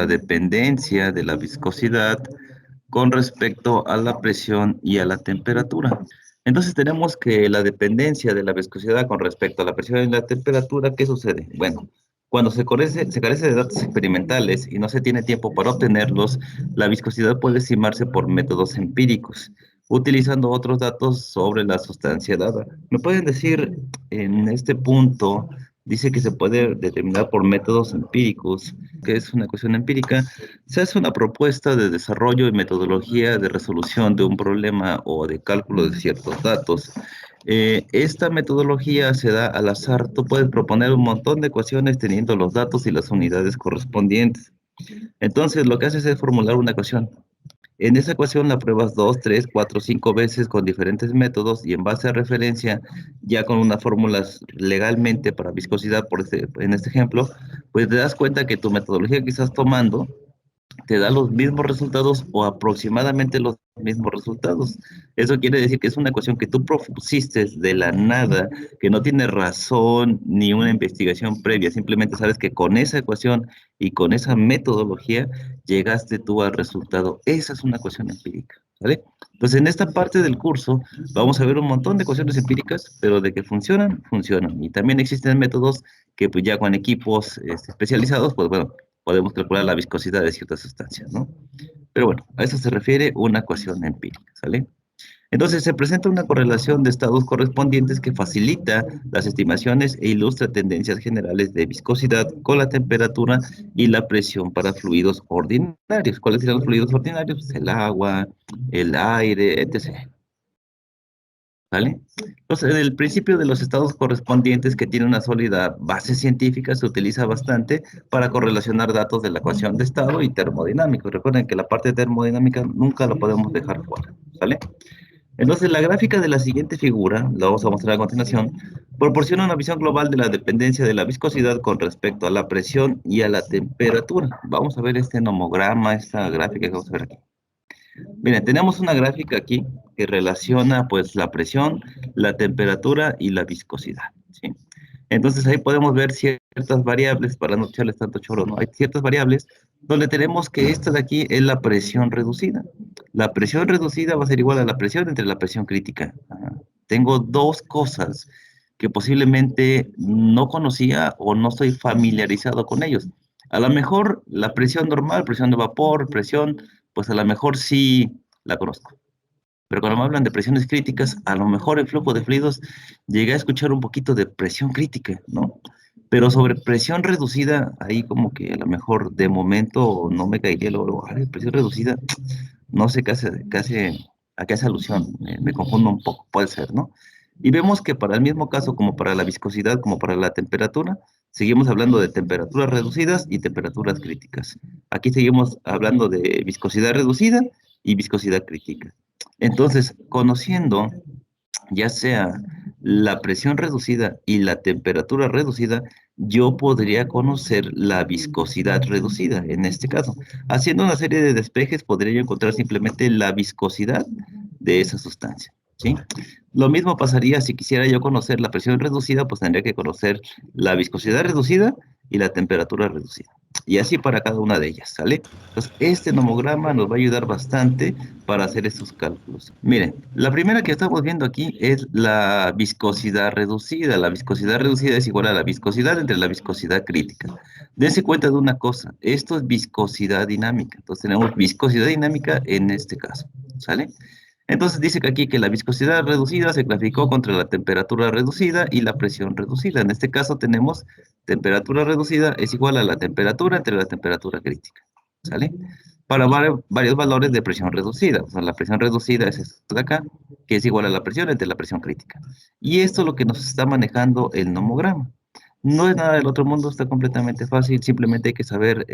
la dependencia de la viscosidad con respecto a la presión y a la temperatura. Entonces tenemos que la dependencia de la viscosidad con respecto a la presión y la temperatura, ¿qué sucede? Bueno, cuando se carece de datos experimentales y no se tiene tiempo para obtenerlos, la viscosidad puede estimarse por métodos empíricos, utilizando otros datos sobre la sustancia dada. ¿Me pueden decir en este punto, dice que se puede determinar por métodos empíricos, que es una cuestión empírica? Se hace una propuesta de desarrollo y metodología de resolución de un problema o de cálculo de ciertos datos. Esta metodología se da al azar. Tú puedes proponer un montón de ecuaciones teniendo los datos y las unidades correspondientes. Entonces, lo que haces es formular una ecuación. En esa ecuación la pruebas 2, 3, 4, 5 veces con diferentes métodos y en base a referencia, ya con unas fórmulas legalmente para viscosidad, en este ejemplo, pues te das cuenta que tu metodología que estás tomando te da los mismos resultados o aproximadamente los mismos resultados. Eso quiere decir que es una ecuación que tú propusiste de la nada, que no tiene razón ni una investigación previa, simplemente sabes que con esa ecuación y con esa metodología llegaste tú al resultado. Esa es una ecuación empírica, ¿vale? Pues en esta parte del curso vamos a ver un montón de ecuaciones empíricas, pero de que funcionan, funcionan. Y también existen métodos que pues ya con equipos especializados, pues bueno, podemos calcular la viscosidad de ciertas sustancias, ¿no? Pero bueno, a eso se refiere una ecuación empírica, ¿sale? Entonces se presenta una correlación de estados correspondientes que facilita las estimaciones e ilustra tendencias generales de viscosidad con la temperatura y la presión para fluidos ordinarios. ¿Cuáles serán los fluidos ordinarios? Pues el agua, el aire, etc. ¿Vale? Entonces, en el principio de los estados correspondientes que tiene una sólida base científica se utiliza bastante para correlacionar datos de la ecuación de estado y termodinámico. Recuerden que la parte termodinámica nunca la podemos dejar fuera, ¿sale? Entonces, la gráfica de la siguiente figura, la vamos a mostrar a continuación, proporciona una visión global de la dependencia de la viscosidad con respecto a la presión y a la temperatura. Vamos a ver este nomograma, esta gráfica que vamos a ver aquí. Miren, tenemos una gráfica aquí que relaciona pues la presión, la temperatura y la viscosidad, ¿sí? Entonces ahí podemos ver ciertas variables, para no echarles tanto choro, ¿no? Hay ciertas variables donde tenemos que esta de aquí es la presión reducida. La presión reducida va a ser igual a la presión entre la presión crítica. Ajá. Tengo dos cosas que posiblemente no conocía o no estoy familiarizado con ellos. A lo mejor la presión normal, presión de vapor, presión, pues a lo mejor sí la conozco. Pero cuando me hablan de presiones críticas, a lo mejor el flujo de fluidos llegué a escuchar un poquito de presión crítica, ¿no? Pero sobre presión reducida, ahí como que a lo mejor de momento no me caería el oro. Ay, presión reducida, no sé a qué hace alusión, me confundo un poco, puede ser, ¿no? Y vemos que para el mismo caso, como para la viscosidad, como para la temperatura, seguimos hablando de temperaturas reducidas y temperaturas críticas. Aquí seguimos hablando de viscosidad reducida y viscosidad crítica. Entonces, conociendo ya sea la presión reducida y la temperatura reducida, yo podría conocer la viscosidad reducida, en este caso. Haciendo una serie de despejes, podría yo encontrar simplemente la viscosidad de esa sustancia, ¿sí? Lo mismo pasaría si quisiera yo conocer la presión reducida, pues tendría que conocer la viscosidad reducida y la temperatura reducida. Y así para cada una de ellas, ¿sale? Entonces, este nomograma nos va a ayudar bastante para hacer estos cálculos. Miren, la primera que estamos viendo aquí es la viscosidad reducida. La viscosidad reducida es igual a la viscosidad entre la viscosidad crítica. Dense cuenta de una cosa, esto es viscosidad dinámica. Entonces tenemos viscosidad dinámica en este caso, ¿sale? Entonces dice que aquí que la viscosidad reducida se clasificó contra la temperatura reducida y la presión reducida. En este caso tenemos temperatura reducida es igual a la temperatura entre la temperatura crítica, ¿sale? Para varios valores de presión reducida. O sea, la presión reducida es esto de acá, que es igual a la presión entre la presión crítica. Y esto es lo que nos está manejando el nomograma. No es nada del otro mundo, está completamente fácil, simplemente hay que saber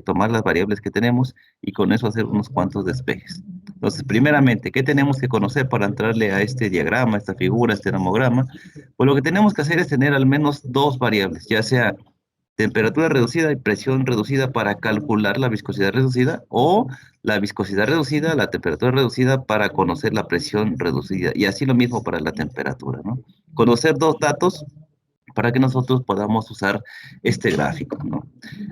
tomar las variables que tenemos y con eso hacer unos cuantos despejes. Entonces, primeramente, ¿qué tenemos que conocer para entrarle a este diagrama, a esta figura, a este nomograma? Pues lo que tenemos que hacer es tener al menos dos variables, ya sea temperatura reducida y presión reducida para calcular la viscosidad reducida o la viscosidad reducida, la temperatura reducida para conocer la presión reducida y así lo mismo para la temperatura, ¿no? Conocer dos datos para que nosotros podamos usar este gráfico, ¿no?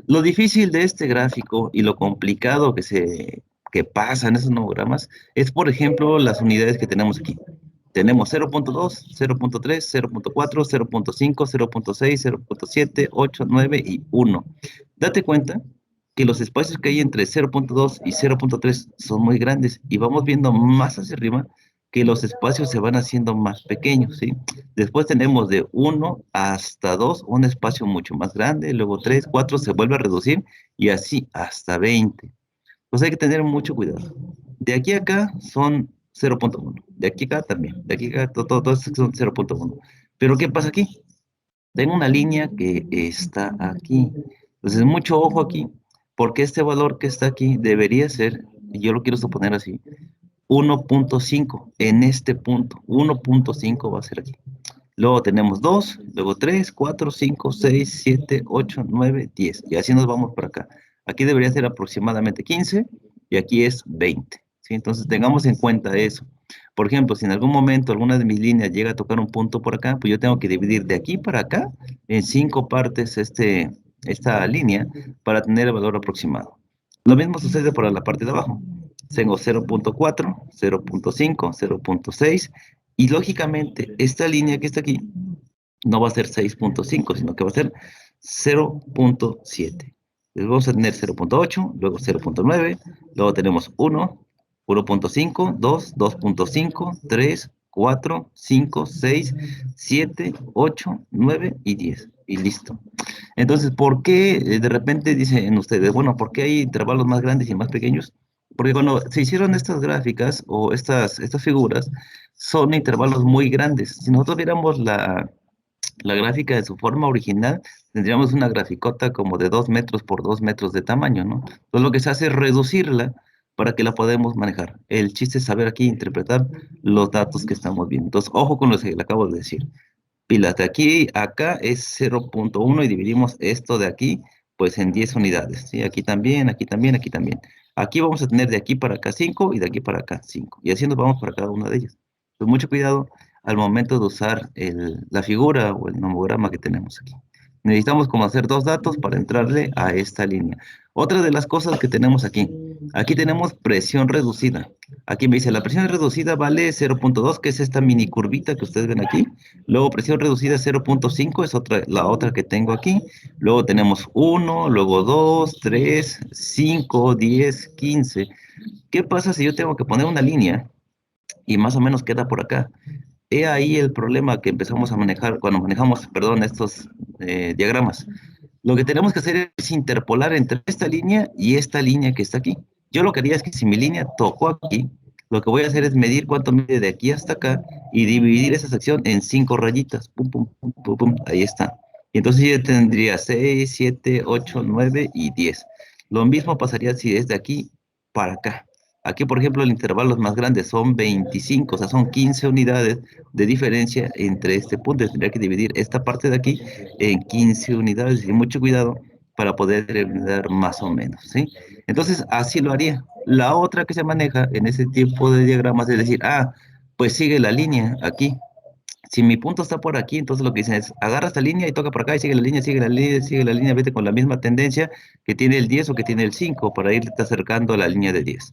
Lo difícil de este gráfico y lo complicado que pasa en esos nomogramas es, por ejemplo, las unidades que tenemos aquí. Tenemos 0.2, 0.3, 0.4, 0.5, 0.6, 0.7, 8, 9 y 1. Date cuenta que los espacios que hay entre 0.2 y 0.3 son muy grandes y vamos viendo más hacia arriba que los espacios se van haciendo más pequeños, ¿sí? Después tenemos de 1 hasta 2 un espacio mucho más grande, luego 3, 4 se vuelve a reducir y así hasta 20. Pues hay que tener mucho cuidado. De aquí a acá son 0.1, de aquí a acá también, de aquí a acá todos son 0.1. Pero ¿qué pasa aquí? Tengo una línea que está aquí. Entonces, mucho ojo aquí, porque este valor que está aquí debería ser, y yo lo quiero suponer así, 1.5 en este punto. 1.5 va a ser aquí. Luego tenemos 2, luego 3, 4, 5, 6, 7, 8, 9, 10. Y así nos vamos por acá. Aquí debería ser aproximadamente 15 y aquí es 20. ¿Sí? Entonces tengamos en cuenta eso. Por ejemplo, si en algún momento alguna de mis líneas llega a tocar un punto por acá, pues yo tengo que dividir de aquí para acá en 5 partes esta línea para tener el valor aproximado. Lo mismo sucede para la parte de abajo. Tengo 0.4, 0.5, 0.6 y lógicamente esta línea que está aquí no va a ser 6.5, sino que va a ser 0.7. Entonces vamos a tener 0.8, luego 0.9, luego tenemos 1, 1.5, 2, 2.5, 3, 4, 5, 6, 7, 8, 9 y 10. Y listo. Entonces, ¿por qué de repente dicen ustedes, bueno, ¿por qué hay intervalos más grandes y más pequeños? Porque cuando se hicieron estas gráficas o estas figuras, son intervalos muy grandes. Si nosotros viéramos la gráfica de su forma original, tendríamos una graficota como de 2 metros por 2 metros de tamaño, ¿no? Entonces lo que se hace es reducirla para que la podamos manejar. El chiste es saber aquí interpretar los datos que estamos viendo. Entonces, ojo con lo que le acabo de decir. Pilas de aquí a acá es 0.1 y dividimos esto de aquí pues en 10 unidades, ¿sí? Aquí también, aquí también, aquí también. Aquí vamos a tener de aquí para acá 5 y de aquí para acá 5. Y así nos vamos para cada una de ellas. Pues mucho cuidado al momento de usar la figura o el nomograma que tenemos aquí. Necesitamos como hacer dos datos para entrarle a esta línea. Otra de las cosas que tenemos aquí, aquí tenemos presión reducida. Aquí me dice, la presión reducida vale 0.2, que es esta mini curvita que ustedes ven aquí. Luego presión reducida 0.5 es la otra que tengo aquí. Luego tenemos 1, luego 2, 3, 5, 10, 15. ¿Qué pasa si yo tengo que poner una línea y más o menos queda por acá? He ahí el problema que empezamos a manejar cuando manejamos, perdón, estos diagramas. Lo que tenemos que hacer es interpolar entre esta línea y esta línea que está aquí. Yo lo que haría es que si mi línea tocó aquí, lo que voy a hacer es medir cuánto mide de aquí hasta acá y dividir esa sección en 5 rayitas. Pum, pum, pum, pum, pum, ahí está. Y entonces yo tendría 6, 7, 8, 9 y 10. Lo mismo pasaría si es de aquí para acá. Aquí, por ejemplo, el intervalo más grande son 25, o sea, son 15 unidades de diferencia entre este punto. Tendría que dividir esta parte de aquí en 15 unidades y mucho cuidado para poder determinar más o menos, ¿sí? Entonces, así lo haría. La otra que se maneja en ese tipo de diagramas es decir, pues sigue la línea aquí. Si mi punto está por aquí, entonces lo que dicen es, agarra esta línea y toca por acá y sigue la línea, sigue la línea, sigue la línea, vete con la misma tendencia que tiene el 10 o que tiene el 5 para irte acercando a la línea de 10.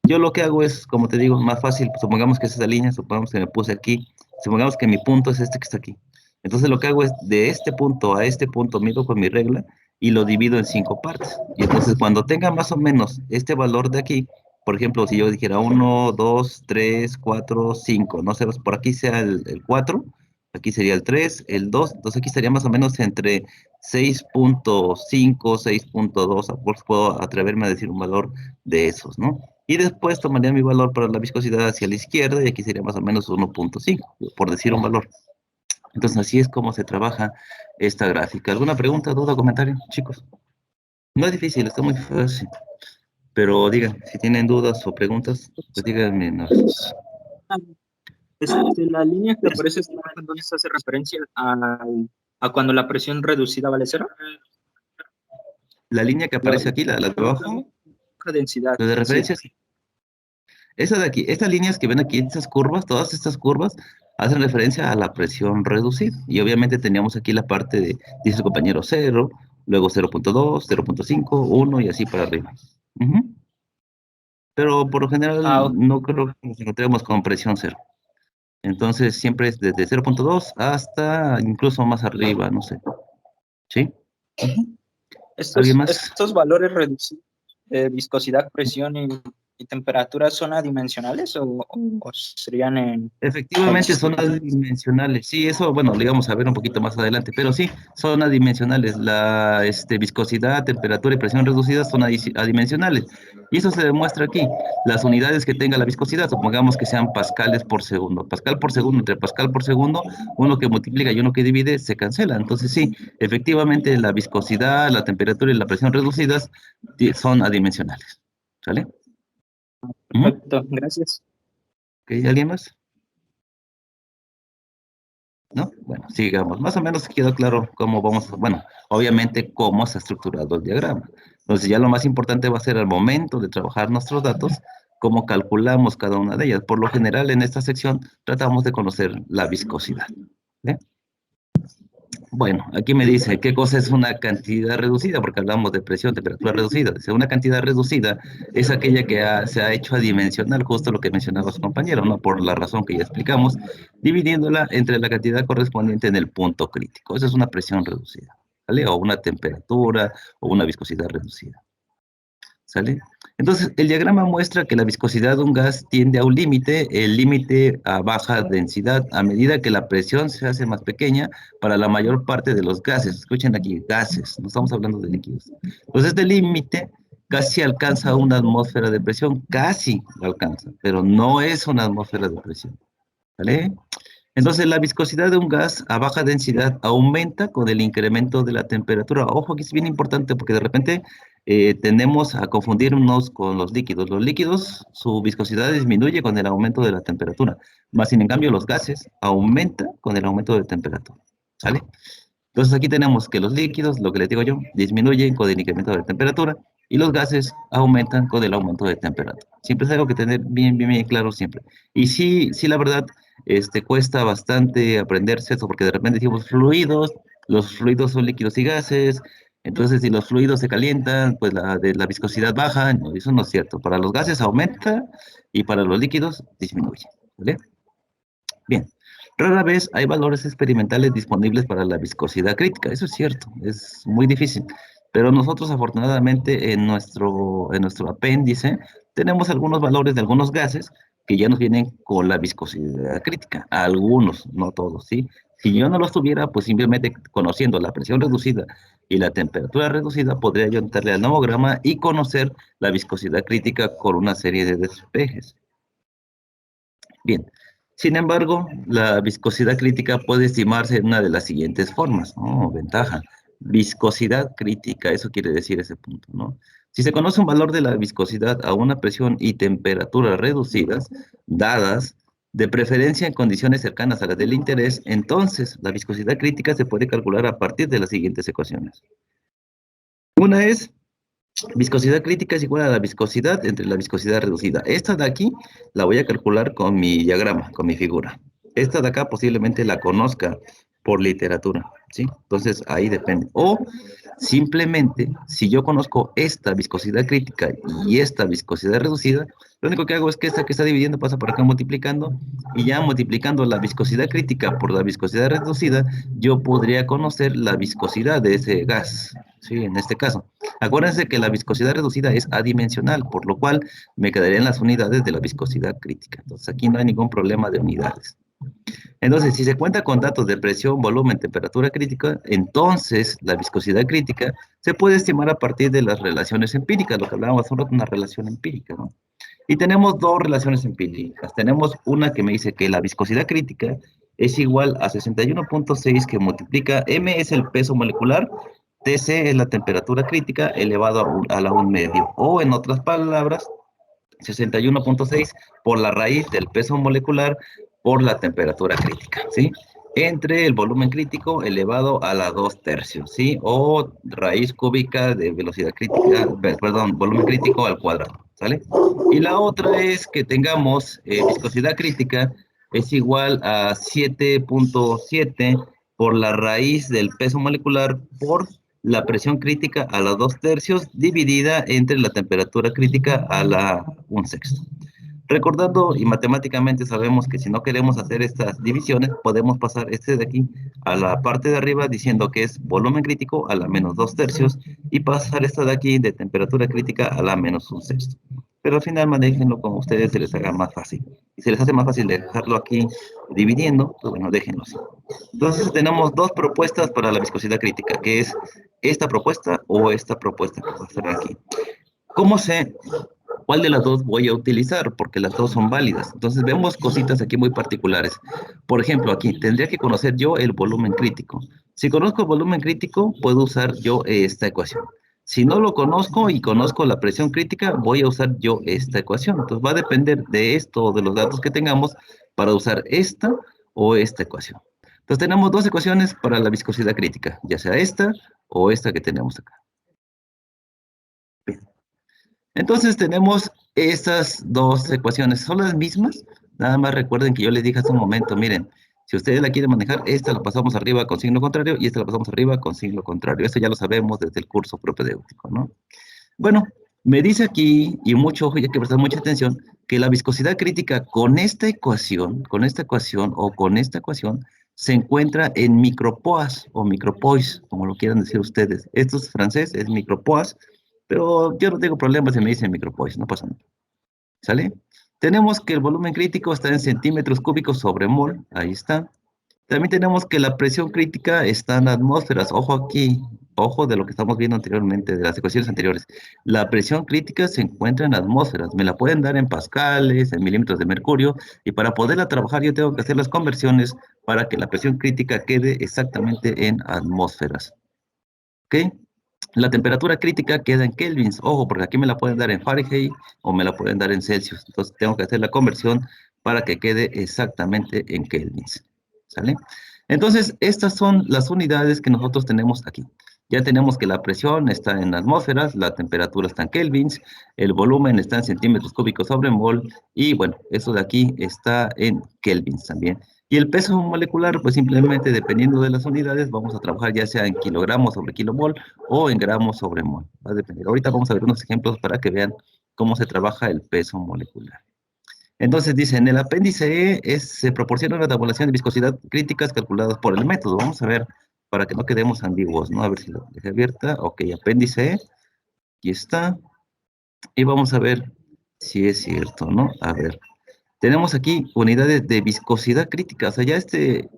Yo lo que hago es, como te digo, más fácil, supongamos que es esa línea, supongamos que me puse aquí, supongamos que mi punto es este que está aquí. Entonces lo que hago es, de este punto a este punto, mido con mi regla y lo divido en 5 partes. Y entonces cuando tenga más o menos este valor de aquí, por ejemplo, si yo dijera 1, 2, 3, 4, 5, no sé, pues por aquí sea el 4, aquí sería el 3, el 2, entonces aquí estaría más o menos entre 6.5, 6.2, puedo atreverme a decir un valor de esos, ¿no? Y después tomaría mi valor para la viscosidad hacia la izquierda y aquí sería más o menos 1.5, por decir un valor. Entonces así es como se trabaja esta gráfica. ¿Alguna pregunta, duda, comentario, chicos? No es difícil, está muy fácil. Pero digan, si tienen dudas o preguntas, pues díganme. No. La línea que aparece aquí abajo, entonces hace referencia a cuando la presión reducida vale cero. La línea que La, aparece aquí, la de abajo, baja densidad, la de sí. referencia, esa de aquí, estas líneas que ven aquí, estas curvas, todas estas curvas, hacen referencia a la presión reducida. Y obviamente teníamos aquí la parte de, dice el compañero, 0, luego 0.2, 0.5, 1 y así para arriba. Ujú. Pero por lo general Ah, no creo que nos encontremos con presión 0. Entonces siempre es desde 0.2 hasta incluso más arriba, no sé. ¿Sí? Ujú. ¿Alguien más? estos valores reducidos de viscosidad, presión y temperatura son adimensionales o serían en Efectivamente son constantes? adimensionales. Sí, eso, bueno, lo íbamos a ver un poquito más adelante, pero sí, son adimensionales. La viscosidad, temperatura y presión reducidas son adimensionales. Y eso se demuestra aquí. Las unidades que tenga la viscosidad, supongamos que sean pascales por segundo. Pascal por segundo entre pascal por segundo, uno que multiplica y uno que divide, se cancela. Entonces sí, efectivamente la viscosidad, la temperatura y la presión reducidas son adimensionales. ¿Sale? ¿Mm? Perfecto, gracias. ¿Ok? ¿Alguien más? ¿No? Bueno, sigamos. Más o menos quedó claro cómo vamos, bueno, obviamente cómo se ha estructurado el diagrama. Entonces ya lo más importante va a ser al momento de trabajar nuestros datos, cómo calculamos cada una de ellas. Por lo general en esta sección tratamos de conocer la viscosidad. ¿Ve? Bueno, aquí me dice qué cosa es una cantidad reducida, porque hablamos de presión, temperatura reducida. Dice, una cantidad reducida es aquella que se ha hecho adimensional, justo lo que mencionaba su compañero, ¿no? Por la razón que ya explicamos, dividiéndola entre la cantidad correspondiente en el punto crítico. Esa es una presión reducida, ¿vale? O una temperatura o una viscosidad reducida. ¿Sale? Entonces, el diagrama muestra que la viscosidad de un gas tiende a un límite, el límite a baja densidad, a medida que la presión se hace más pequeña para la mayor parte de los gases. Escuchen aquí, gases, no estamos hablando de líquidos. Entonces, este límite casi alcanza una atmósfera de presión, casi lo alcanza, pero no es una atmósfera de presión. ¿Vale? Entonces, la viscosidad de un gas a baja densidad aumenta con el incremento de la temperatura. Ojo, aquí es bien importante porque de repente tendemos a confundirnos con los líquidos. Los líquidos, su viscosidad disminuye con el aumento de la temperatura, más sin en cambio los gases aumentan con el aumento de temperatura. ¿Sale? Entonces aquí tenemos que los líquidos, lo que les digo yo, disminuyen con el incremento de temperatura y los gases aumentan con el aumento de temperatura. Siempre es algo que tener bien, bien, bien claro siempre. Y sí, sí, la verdad, cuesta bastante aprenderse eso porque de repente decimos fluidos, los fluidos son líquidos y gases, entonces si los fluidos se calientan, pues la viscosidad baja, no, eso no es cierto. Para los gases aumenta y para los líquidos disminuye. ¿Vale? Bien, rara vez hay valores experimentales disponibles para la viscosidad crítica, eso es cierto, es muy difícil, pero nosotros afortunadamente en nuestro apéndice tenemos algunos valores de algunos gases que ya nos vienen con la viscosidad crítica, algunos, no todos, ¿sí? Si yo no los tuviera, pues simplemente conociendo la presión reducida y la temperatura reducida, podría yo entrarle al nomograma y conocer la viscosidad crítica con una serie de despejes. Bien, sin embargo, la viscosidad crítica puede estimarse en una de las siguientes formas, ¿no? Ventaja. Viscosidad crítica, eso quiere decir ese punto, ¿no? Si se conoce un valor de la viscosidad a una presión y temperatura reducidas, dadas, de preferencia en condiciones cercanas a las del interés, entonces la viscosidad crítica se puede calcular a partir de las siguientes ecuaciones. Una es viscosidad crítica es igual a la viscosidad entre la viscosidad reducida. Esta de aquí la voy a calcular con mi diagrama, con mi figura. Esta de acá posiblemente la conozca por literatura, ¿sí? Entonces ahí depende. O simplemente, si yo conozco esta viscosidad crítica y esta viscosidad reducida, lo único que hago es que esta que está dividiendo pasa por acá multiplicando y ya multiplicando la viscosidad crítica por la viscosidad reducida, yo podría conocer la viscosidad de ese gas, ¿sí? En este caso. Acuérdense que la viscosidad reducida es adimensional, por lo cual me quedaría en las unidades de la viscosidad crítica. Entonces aquí no hay ningún problema de unidades. Entonces, si se cuenta con datos de presión, volumen, temperatura crítica, entonces la viscosidad crítica se puede estimar a partir de las relaciones empíricas, lo que hablábamos hace un rato, una relación empírica, ¿no? Y tenemos dos relaciones empíricas. Tenemos una que me dice que la viscosidad crítica es igual a 61.6 que multiplica M es el peso molecular, TC es la temperatura crítica elevado a la 1 medio. O en otras palabras, 61.6 por la raíz del peso molecular por la temperatura crítica, ¿sí? Entre el volumen crítico elevado a la 2 tercios, ¿sí? O raíz cúbica de velocidad crítica, perdón, volumen crítico al cuadrado, ¿sale? Y la otra es que tengamos viscosidad crítica es igual a 7.7 por la raíz del peso molecular por la presión crítica a la 2/3 dividida entre la temperatura crítica a la 1/6. Recordando y matemáticamente sabemos que si no queremos hacer estas divisiones, podemos pasar este de aquí a la parte de arriba diciendo que es volumen crítico a la menos 2/3 y pasar esta de aquí de temperatura crítica a la menos 1/6. Pero al final manéjenlo como a ustedes se les haga más fácil. Y se les hace más fácil dejarlo aquí dividiendo, pues bueno, déjenlo así. Entonces tenemos dos propuestas para la viscosidad crítica, que es esta propuesta o esta propuesta que va a estar aquí. ¿Cómo sé cuál de las dos voy a utilizar? Porque las dos son válidas. Entonces vemos cositas aquí muy particulares. Por ejemplo, aquí tendría que conocer yo el volumen crítico. Si conozco el volumen crítico, puedo usar yo esta ecuación. Si no lo conozco y conozco la presión crítica, voy a usar yo esta ecuación. Entonces va a depender de esto o de los datos que tengamos para usar esta o esta ecuación. Entonces tenemos dos ecuaciones para la viscosidad crítica, ya sea esta o esta que tenemos acá. Bien. Entonces tenemos estas dos ecuaciones, son las mismas, nada más recuerden que yo les dije hace un momento, miren, si ustedes la quieren manejar, esta la pasamos arriba con signo contrario y esta la pasamos arriba con signo contrario. Esto ya lo sabemos desde el curso propedéutico, ¿no? Bueno, me dice aquí, y mucho ojo, y hay que prestar mucha atención, que la viscosidad crítica con esta ecuación o con esta ecuación, se encuentra en micropoas o micropois, como lo quieran decir ustedes. Esto es francés, es micropoas, pero yo no tengo problemas si me dicen micropois, no pasa nada. ¿Sale? Tenemos que el volumen crítico está en centímetros cúbicos sobre mol, ahí está. También tenemos que la presión crítica está en atmósferas. Ojo aquí, ojo de lo que estamos viendo anteriormente, de las ecuaciones anteriores. La presión crítica se encuentra en atmósferas. Me la pueden dar en pascales, en milímetros de mercurio, y para poderla trabajar yo tengo que hacer las conversiones para que la presión crítica quede exactamente en atmósferas. ¿Ok? La temperatura crítica queda en kelvins. Ojo, porque aquí me la pueden dar en Fahrenheit o me la pueden dar en Celsius. Entonces tengo que hacer la conversión para que quede exactamente en kelvins. ¿Sale? Entonces, estas son las unidades que nosotros tenemos aquí. Ya tenemos que la presión está en atmósferas, la temperatura está en kelvins, el volumen está en centímetros cúbicos sobre mol, y bueno, eso de aquí está en kelvins también. Y el peso molecular, pues simplemente dependiendo de las unidades, vamos a trabajar ya sea en kilogramos sobre kilomol o en gramos sobre mol. Va a depender. Ahorita vamos a ver unos ejemplos para que vean cómo se trabaja el peso molecular. Entonces dice, en el apéndice E se proporciona una tabulación de viscosidad críticas calculadas por el método. Vamos a ver, para que no quedemos ambiguos, ¿no? A ver si lo dejé abierta. Ok, apéndice E, aquí está. Y vamos a ver si es cierto, ¿no? A ver, tenemos aquí unidades de viscosidad crítica. O sea, ya este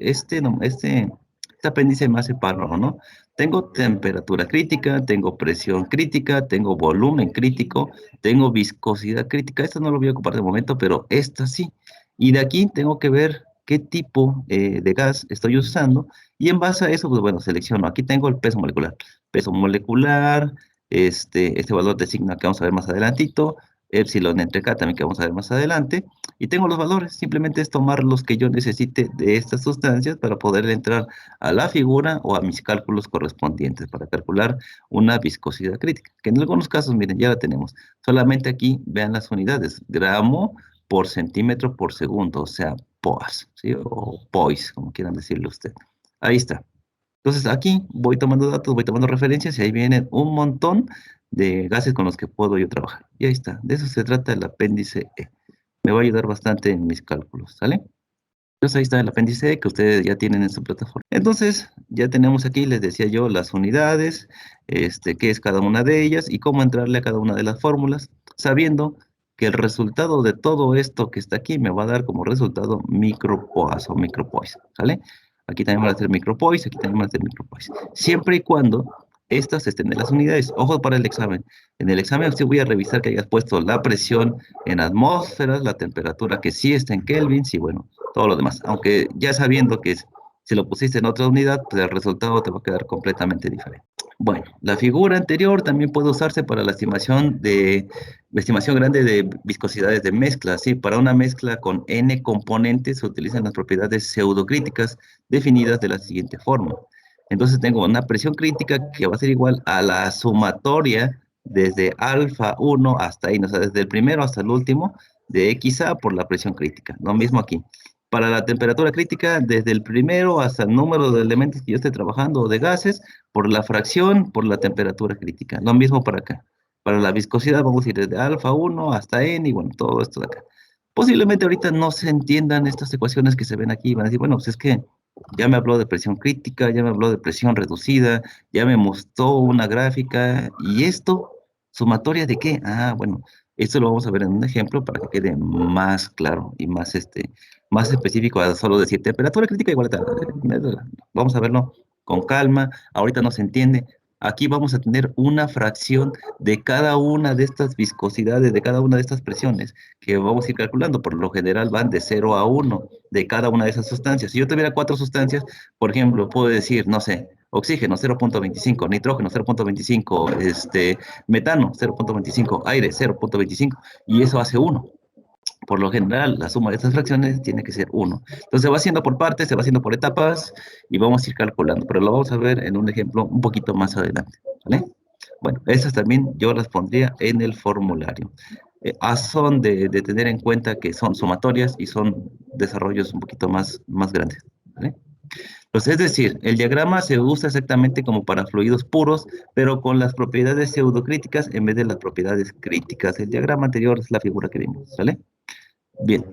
apéndice me hace párrafo, ¿no? Tengo temperatura crítica, tengo presión crítica, tengo volumen crítico, tengo viscosidad crítica. Esta no lo voy a ocupar de momento, pero esta sí. Y de aquí tengo que ver qué tipo de gas estoy usando. Y en base a eso, pues bueno, selecciono. Aquí tengo el peso molecular. Peso molecular, este valor de signo que vamos a ver más adelantito. Epsilon entre K también que vamos a ver más adelante. Y tengo los valores, simplemente es tomar los que yo necesite de estas sustancias para poder entrar a la figura o a mis cálculos correspondientes para calcular una viscosidad crítica, que en algunos casos, miren, ya la tenemos. Solamente aquí vean las unidades, gramo por centímetro por segundo, o sea, POAS, ¿sí? O POIS, como quieran decirle usted. Ahí está. Entonces aquí voy tomando datos, voy tomando referencias y ahí vienen un montón de gases con los que puedo yo trabajar. Y ahí está, de eso se trata el apéndice E. Me va a ayudar bastante en mis cálculos, ¿sale? Entonces ahí está el apéndice E que ustedes ya tienen en su plataforma. Entonces ya tenemos aquí, les decía yo, las unidades, qué es cada una de ellas y cómo entrarle a cada una de las fórmulas, sabiendo que el resultado de todo esto que está aquí me va a dar como resultado micropoas o micropoise, ¿sale? Aquí también van a ser micropoise, aquí también van a ser micropoise. Siempre y cuando estas estén en las unidades. Ojo para el examen. En el examen sí voy a revisar que hayas puesto la presión en atmósferas, la temperatura que sí está en kelvins y bueno, todo lo demás. Aunque ya sabiendo que si lo pusiste en otra unidad, pues el resultado te va a quedar completamente diferente. Bueno, la figura anterior también puede usarse para la estimación grande de viscosidades de mezcla. Sí, para una mezcla con n componentes se utilizan las propiedades pseudocríticas definidas de la siguiente forma. Entonces tengo una presión crítica que va a ser igual a la sumatoria desde alfa 1 hasta ahí, o sea, desde el primero hasta el último de XA por la presión crítica. Lo mismo aquí. Para la temperatura crítica, desde el primero hasta el número de elementos que yo esté trabajando o de gases, por la fracción, por la temperatura crítica. Lo mismo para acá. Para la viscosidad vamos a ir desde alfa 1 hasta n y bueno, todo esto de acá. Posiblemente ahorita no se entiendan estas ecuaciones que se ven aquí. Van a decir, bueno, pues es que ya me habló de presión crítica, ya me habló de presión reducida, ya me mostró una gráfica. ¿Y esto? ¿Sumatoria de qué? Ah, bueno, esto lo vamos a ver en un ejemplo para que quede más claro y más, más específico a solo decir temperatura crítica igual a tal. Vamos a verlo con calma. Ahorita no se entiende. Aquí vamos a tener una fracción de cada una de estas viscosidades, de cada una de estas presiones que vamos a ir calculando. Por lo general van de 0 a 1 de cada una de esas sustancias. Si yo tuviera 4 sustancias, por ejemplo, puedo decir, no sé, oxígeno 0,25, nitrógeno 0,25, metano 0,25, aire 0,25, y eso hace 1. Por lo general, la suma de estas fracciones tiene que ser 1. Entonces se va haciendo por partes, se va haciendo por etapas y vamos a ir calculando, pero lo vamos a ver en un ejemplo un poquito más adelante, ¿vale? Bueno, esas también yo las pondría en el formulario. Son de tener en cuenta que son sumatorias y son desarrollos un poquito más grandes, ¿vale? Pues es decir, el diagrama se usa exactamente como para fluidos puros, pero con las propiedades pseudocríticas en vez de las propiedades críticas. El diagrama anterior es la figura que vimos, ¿vale? Bien.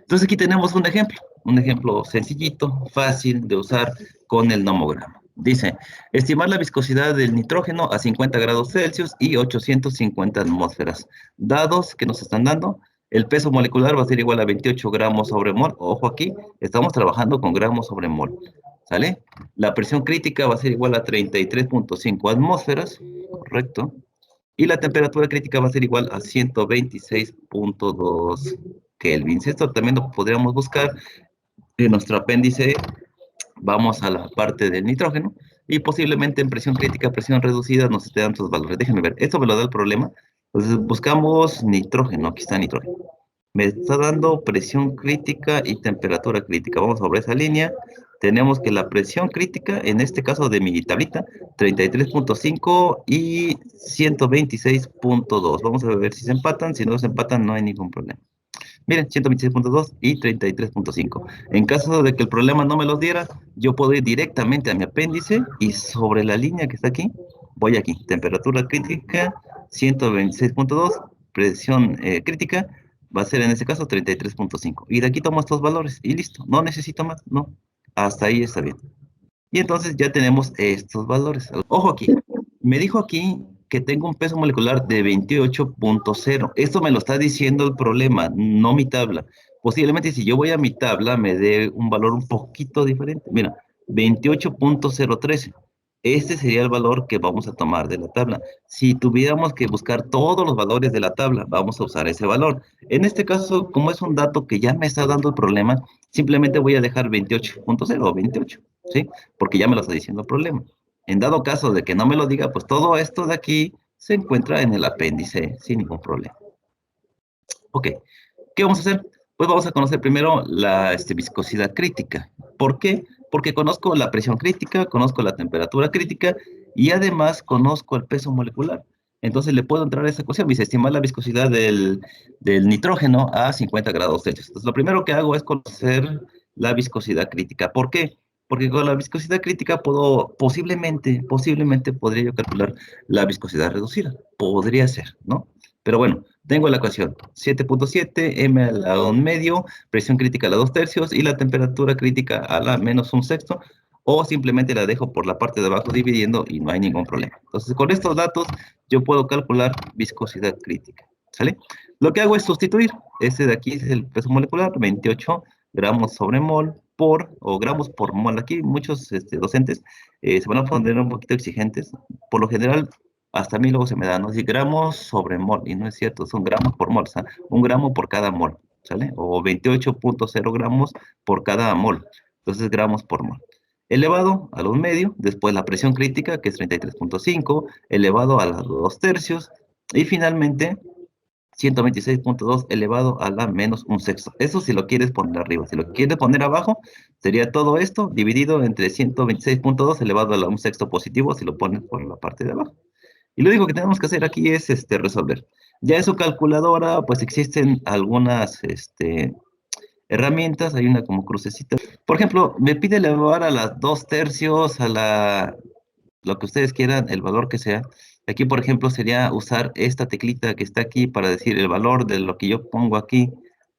Entonces aquí tenemos un ejemplo sencillito, fácil de usar con el nomograma. Dice, estimar la viscosidad del nitrógeno a 50 grados Celsius y 850 atmósferas. Dados que nos están dando, el peso molecular va a ser igual a 28 gramos sobre mol. Ojo aquí, estamos trabajando con gramos sobre mol. ¿Sale? La presión crítica va a ser igual a 33.5 atmósferas, correcto. Y la temperatura crítica va a ser igual a 126.2 kelvins. Esto también lo podríamos buscar en nuestro apéndice. Vamos a la parte del nitrógeno y posiblemente en presión crítica, presión reducida nos esté dando estos valores. Déjenme ver, esto me lo da el problema. Entonces buscamos nitrógeno, aquí está nitrógeno. Me está dando presión crítica y temperatura crítica. Vamos sobre esa línea. Tenemos que la presión crítica, en este caso de mi tablita, 33.5 y 126.2. Vamos a ver si se empatan. Si no se empatan, no hay ningún problema. Miren, 126.2 y 33.5. En caso de que el problema no me los diera, yo puedo ir directamente a mi apéndice y sobre la línea que está aquí, voy aquí. Temperatura crítica, 126.2, presión crítica, va a ser en este caso 33.5. Y de aquí tomo estos valores y listo. No necesito más, no. Hasta ahí está bien. Y entonces ya tenemos estos valores. Ojo aquí, me dijo aquí que tengo un peso molecular de 28.0. Esto me lo está diciendo el problema, no mi tabla. Posiblemente si yo voy a mi tabla me dé un valor un poquito diferente. Mira, 28.013. Este sería el valor que vamos a tomar de la tabla. Si tuviéramos que buscar todos los valores de la tabla, vamos a usar ese valor. En este caso, como es un dato que ya me está dando el problema, simplemente voy a dejar 28.0 o 28, ¿sí? Porque ya me lo está diciendo el problema. En dado caso de que no me lo diga, pues todo esto de aquí se encuentra en el apéndice sin ningún problema. Ok, ¿qué vamos a hacer? Pues vamos a conocer primero la viscosidad crítica. ¿Por qué? Porque conozco la presión crítica, conozco la temperatura crítica y además conozco el peso molecular. Entonces le puedo entrar a esa ecuación. Dice, estimar la viscosidad del nitrógeno a 50 grados Celsius. Entonces lo primero que hago es conocer la viscosidad crítica. ¿Por qué? Porque con la viscosidad crítica puedo, posiblemente podría yo calcular la viscosidad reducida. Podría ser, ¿no? Pero bueno, tengo la ecuación 7.7 m a la 1 medio, presión crítica a la 2 tercios y la temperatura crítica a la menos 1 sexto, o simplemente la dejo por la parte de abajo dividiendo y no hay ningún problema. Entonces, con estos datos yo puedo calcular viscosidad crítica, ¿sale? Lo que hago es sustituir, ese de aquí es el peso molecular, 28 gramos sobre mol por, o gramos por mol. Aquí muchos docentes se van a poner un poquito exigentes. Por lo general, hasta a mí luego se me da, ¿no? Si gramos sobre mol, y no es cierto, son gramos por mol, o sea, 1 gramo por cada mol, ¿sale? O 28.0 gramos por cada mol, entonces gramos por mol. Elevado a los medio, después la presión crítica, que es 33.5, elevado a los 2 tercios, y finalmente 126.2 elevado a la menos 1 sexto. Eso si lo quieres poner arriba. Si lo quieres poner abajo, sería todo esto dividido entre 126.2 elevado a la 1 sexto positivo, si lo pones por la parte de abajo. Y lo único que tenemos que hacer aquí es resolver. Ya en su calculadora, pues existen algunas herramientas, hay una como crucecita. Por ejemplo, me pide elevar a las 2/3, lo que ustedes quieran, el valor que sea. Aquí, por ejemplo, sería usar esta teclita que está aquí para decir el valor de lo que yo pongo aquí,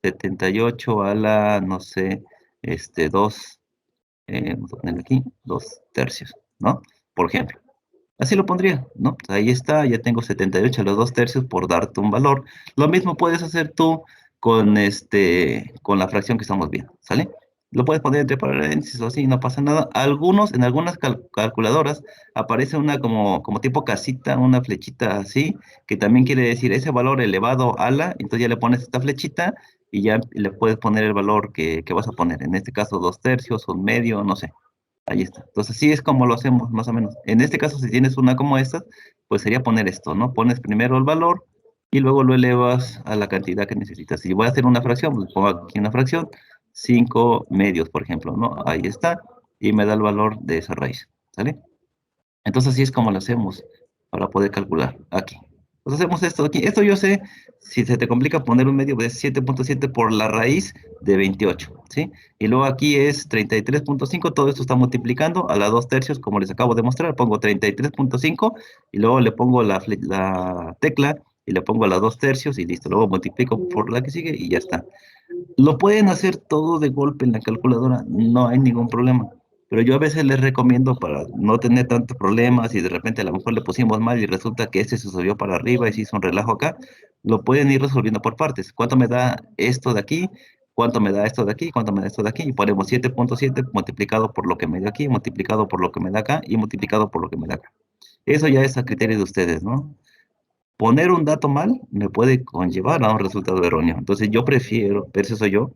78 a la, no sé, 2, vamos a poner aquí, 2/3, ¿no? Por ejemplo. Así lo pondría, ¿no? Pues ahí está, ya tengo 78 a los 2/3 por darte un valor. Lo mismo puedes hacer tú con la fracción que estamos viendo, ¿sale? Lo puedes poner entre paréntesis o así, no pasa nada. En algunas calculadoras aparece una como tipo casita, una flechita así, que también quiere decir ese valor elevado a la, entonces ya le pones esta flechita y ya le puedes poner el valor que vas a poner. En este caso, 2/3, un medio, no sé. Ahí está. Entonces, sí es como lo hacemos, más o menos. En este caso, si tienes una como esta, pues sería poner esto, ¿no? Pones primero el valor y luego lo elevas a la cantidad que necesitas. Si voy a hacer una fracción, pues pongo aquí una fracción, 5 medios, por ejemplo, ¿no? Ahí está, y me da el valor de esa raíz, ¿sale? Entonces, así es como lo hacemos para poder calcular aquí. Pues hacemos esto aquí. Esto yo sé, si se te complica poner un medio, es 7.7 por la raíz de 28, ¿sí? Y luego aquí es 33.5, todo esto está multiplicando a la 2/3, como les acabo de mostrar. Pongo 33.5 y luego le pongo la tecla y le pongo a la 2/3 y listo. Luego multiplico por la que sigue y ya está. Lo pueden hacer todo de golpe en la calculadora, no hay ningún problema. Pero yo a veces les recomiendo para no tener tantos problemas y de repente a lo mejor le pusimos mal y resulta que este se subió para arriba y se hizo un relajo acá, lo pueden ir resolviendo por partes. ¿Cuánto me da esto de aquí? ¿Cuánto me da esto de aquí? ¿Cuánto me da esto de aquí? Y ponemos 7.7 multiplicado por lo que me da aquí, multiplicado por lo que me da acá y multiplicado por lo que me da acá. Eso ya es a criterio de ustedes, ¿no? Poner un dato mal me puede conllevar a un resultado erróneo. Entonces yo prefiero, pero eso soy yo,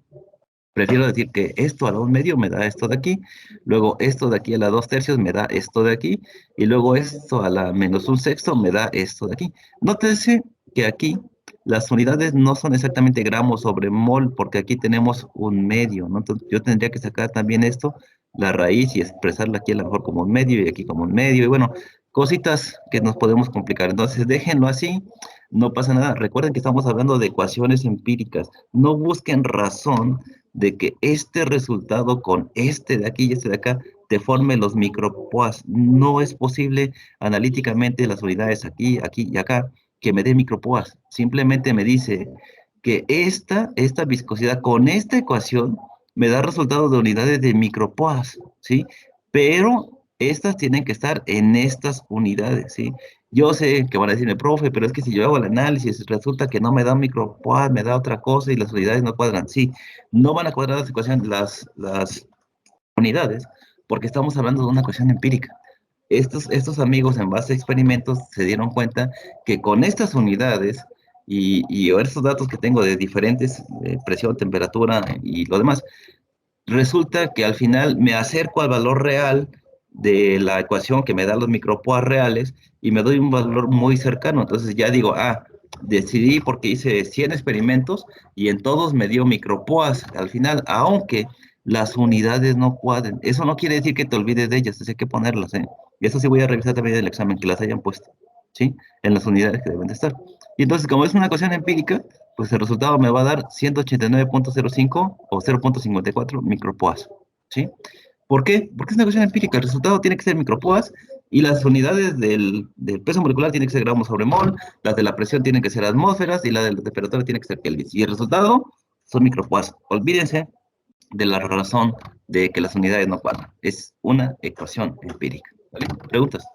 prefiero decir que esto a la 1/2 me da esto de aquí, luego esto de aquí a la 2/3 me da esto de aquí, y luego esto a la -1/6 me da esto de aquí. Nótese que aquí las unidades no son exactamente gramos sobre mol, porque aquí tenemos un medio, ¿no? Entonces yo tendría que sacar también esto, la raíz, y expresarla aquí a lo mejor como un medio, y aquí como un medio, y bueno, cositas que nos podemos complicar. Entonces déjenlo así, no pasa nada. Recuerden que estamos hablando de ecuaciones empíricas. No busquen razón de que este resultado con este de aquí y este de acá te forme los micropoas. No es posible analíticamente las unidades aquí, aquí y acá que me dé micropoas. Simplemente me dice que esta viscosidad con esta ecuación me da resultados de unidades de micropoas, ¿sí? Pero estas tienen que estar en estas unidades, ¿sí? Yo sé que van a decirme, profe, pero es que si yo hago el análisis, resulta que no me da un micropoad, me da otra cosa y las unidades no cuadran. Sí, no van a cuadrar las ecuaciones, las unidades, porque estamos hablando de una ecuación empírica. Estos amigos en base a experimentos se dieron cuenta que con estas unidades y estos datos que tengo de diferentes presión, temperatura y lo demás, resulta que al final me acerco al valor real de la ecuación que me da los micropoas reales y me doy un valor muy cercano. Entonces ya digo, decidí porque hice 100 experimentos y en todos me dio micropoas al final, aunque las unidades no cuadren. Eso no quiere decir que te olvides de ellas, hay que ponerlas, ¿eh? Y eso sí voy a revisar también en el examen, que las hayan puesto, ¿sí? En las unidades que deben de estar. Y entonces, como es una ecuación empírica, pues el resultado me va a dar 189.05 o 0.54 micropoas, ¿sí? ¿Por qué? Porque es una ecuación empírica. El resultado tiene que ser micropoas y las unidades del peso molecular tienen que ser gramos sobre mol, las de la presión tienen que ser atmósferas y la de la temperatura tiene que ser kelvin. Y el resultado son micropoas. Olvídense de la razón de que las unidades no cuadran. Es una ecuación empírica. ¿Vale? ¿Preguntas?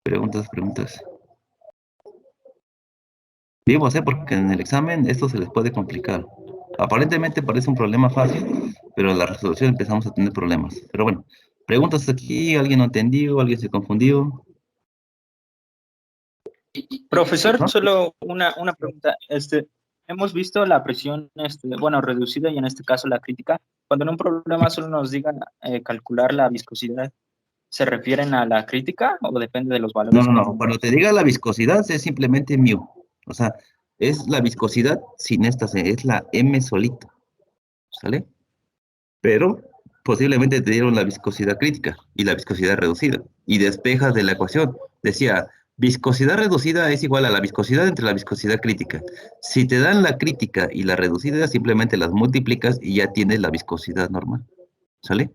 Preguntas, preguntas. Vivos, ¿eh? Porque en el examen esto se les puede complicar. Aparentemente parece un problema fácil, pero en la resolución empezamos a tener problemas. Pero bueno, preguntas aquí, ¿alguien no entendió? ¿Alguien se confundió? Profesor, ¿No? solo una pregunta. Hemos visto la presión, bueno, reducida y en este caso la crítica. Cuando en un problema solo nos digan calcular la viscosidad, ¿se refieren a la crítica o depende de los No, valores no, que no. Cuando te tengamos? diga la viscosidad es simplemente mu. O sea, es la viscosidad sin esta C, es la M solito. ¿Sale? Pero posiblemente te dieron la viscosidad crítica y la viscosidad reducida y despejas de la ecuación. Decía, Viscosidad reducida es igual a la viscosidad entre la viscosidad crítica. Si te dan la crítica y la reducida, simplemente las multiplicas y ya tienes la viscosidad normal. ¿Sale?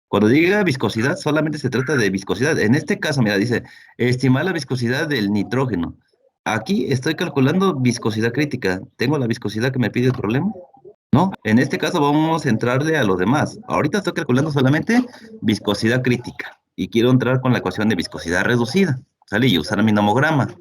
Cuando diga viscosidad, solamente se trata de viscosidad. En este caso, mira, dice, estimar la viscosidad del nitrógeno. Aquí estoy calculando viscosidad crítica. ¿Tengo la viscosidad que me pide el problema? No, en este caso vamos a entrarle a lo demás. Ahorita estoy calculando solamente viscosidad crítica y quiero entrar con la ecuación de viscosidad reducida, ¿sale? Y usar mi nomograma,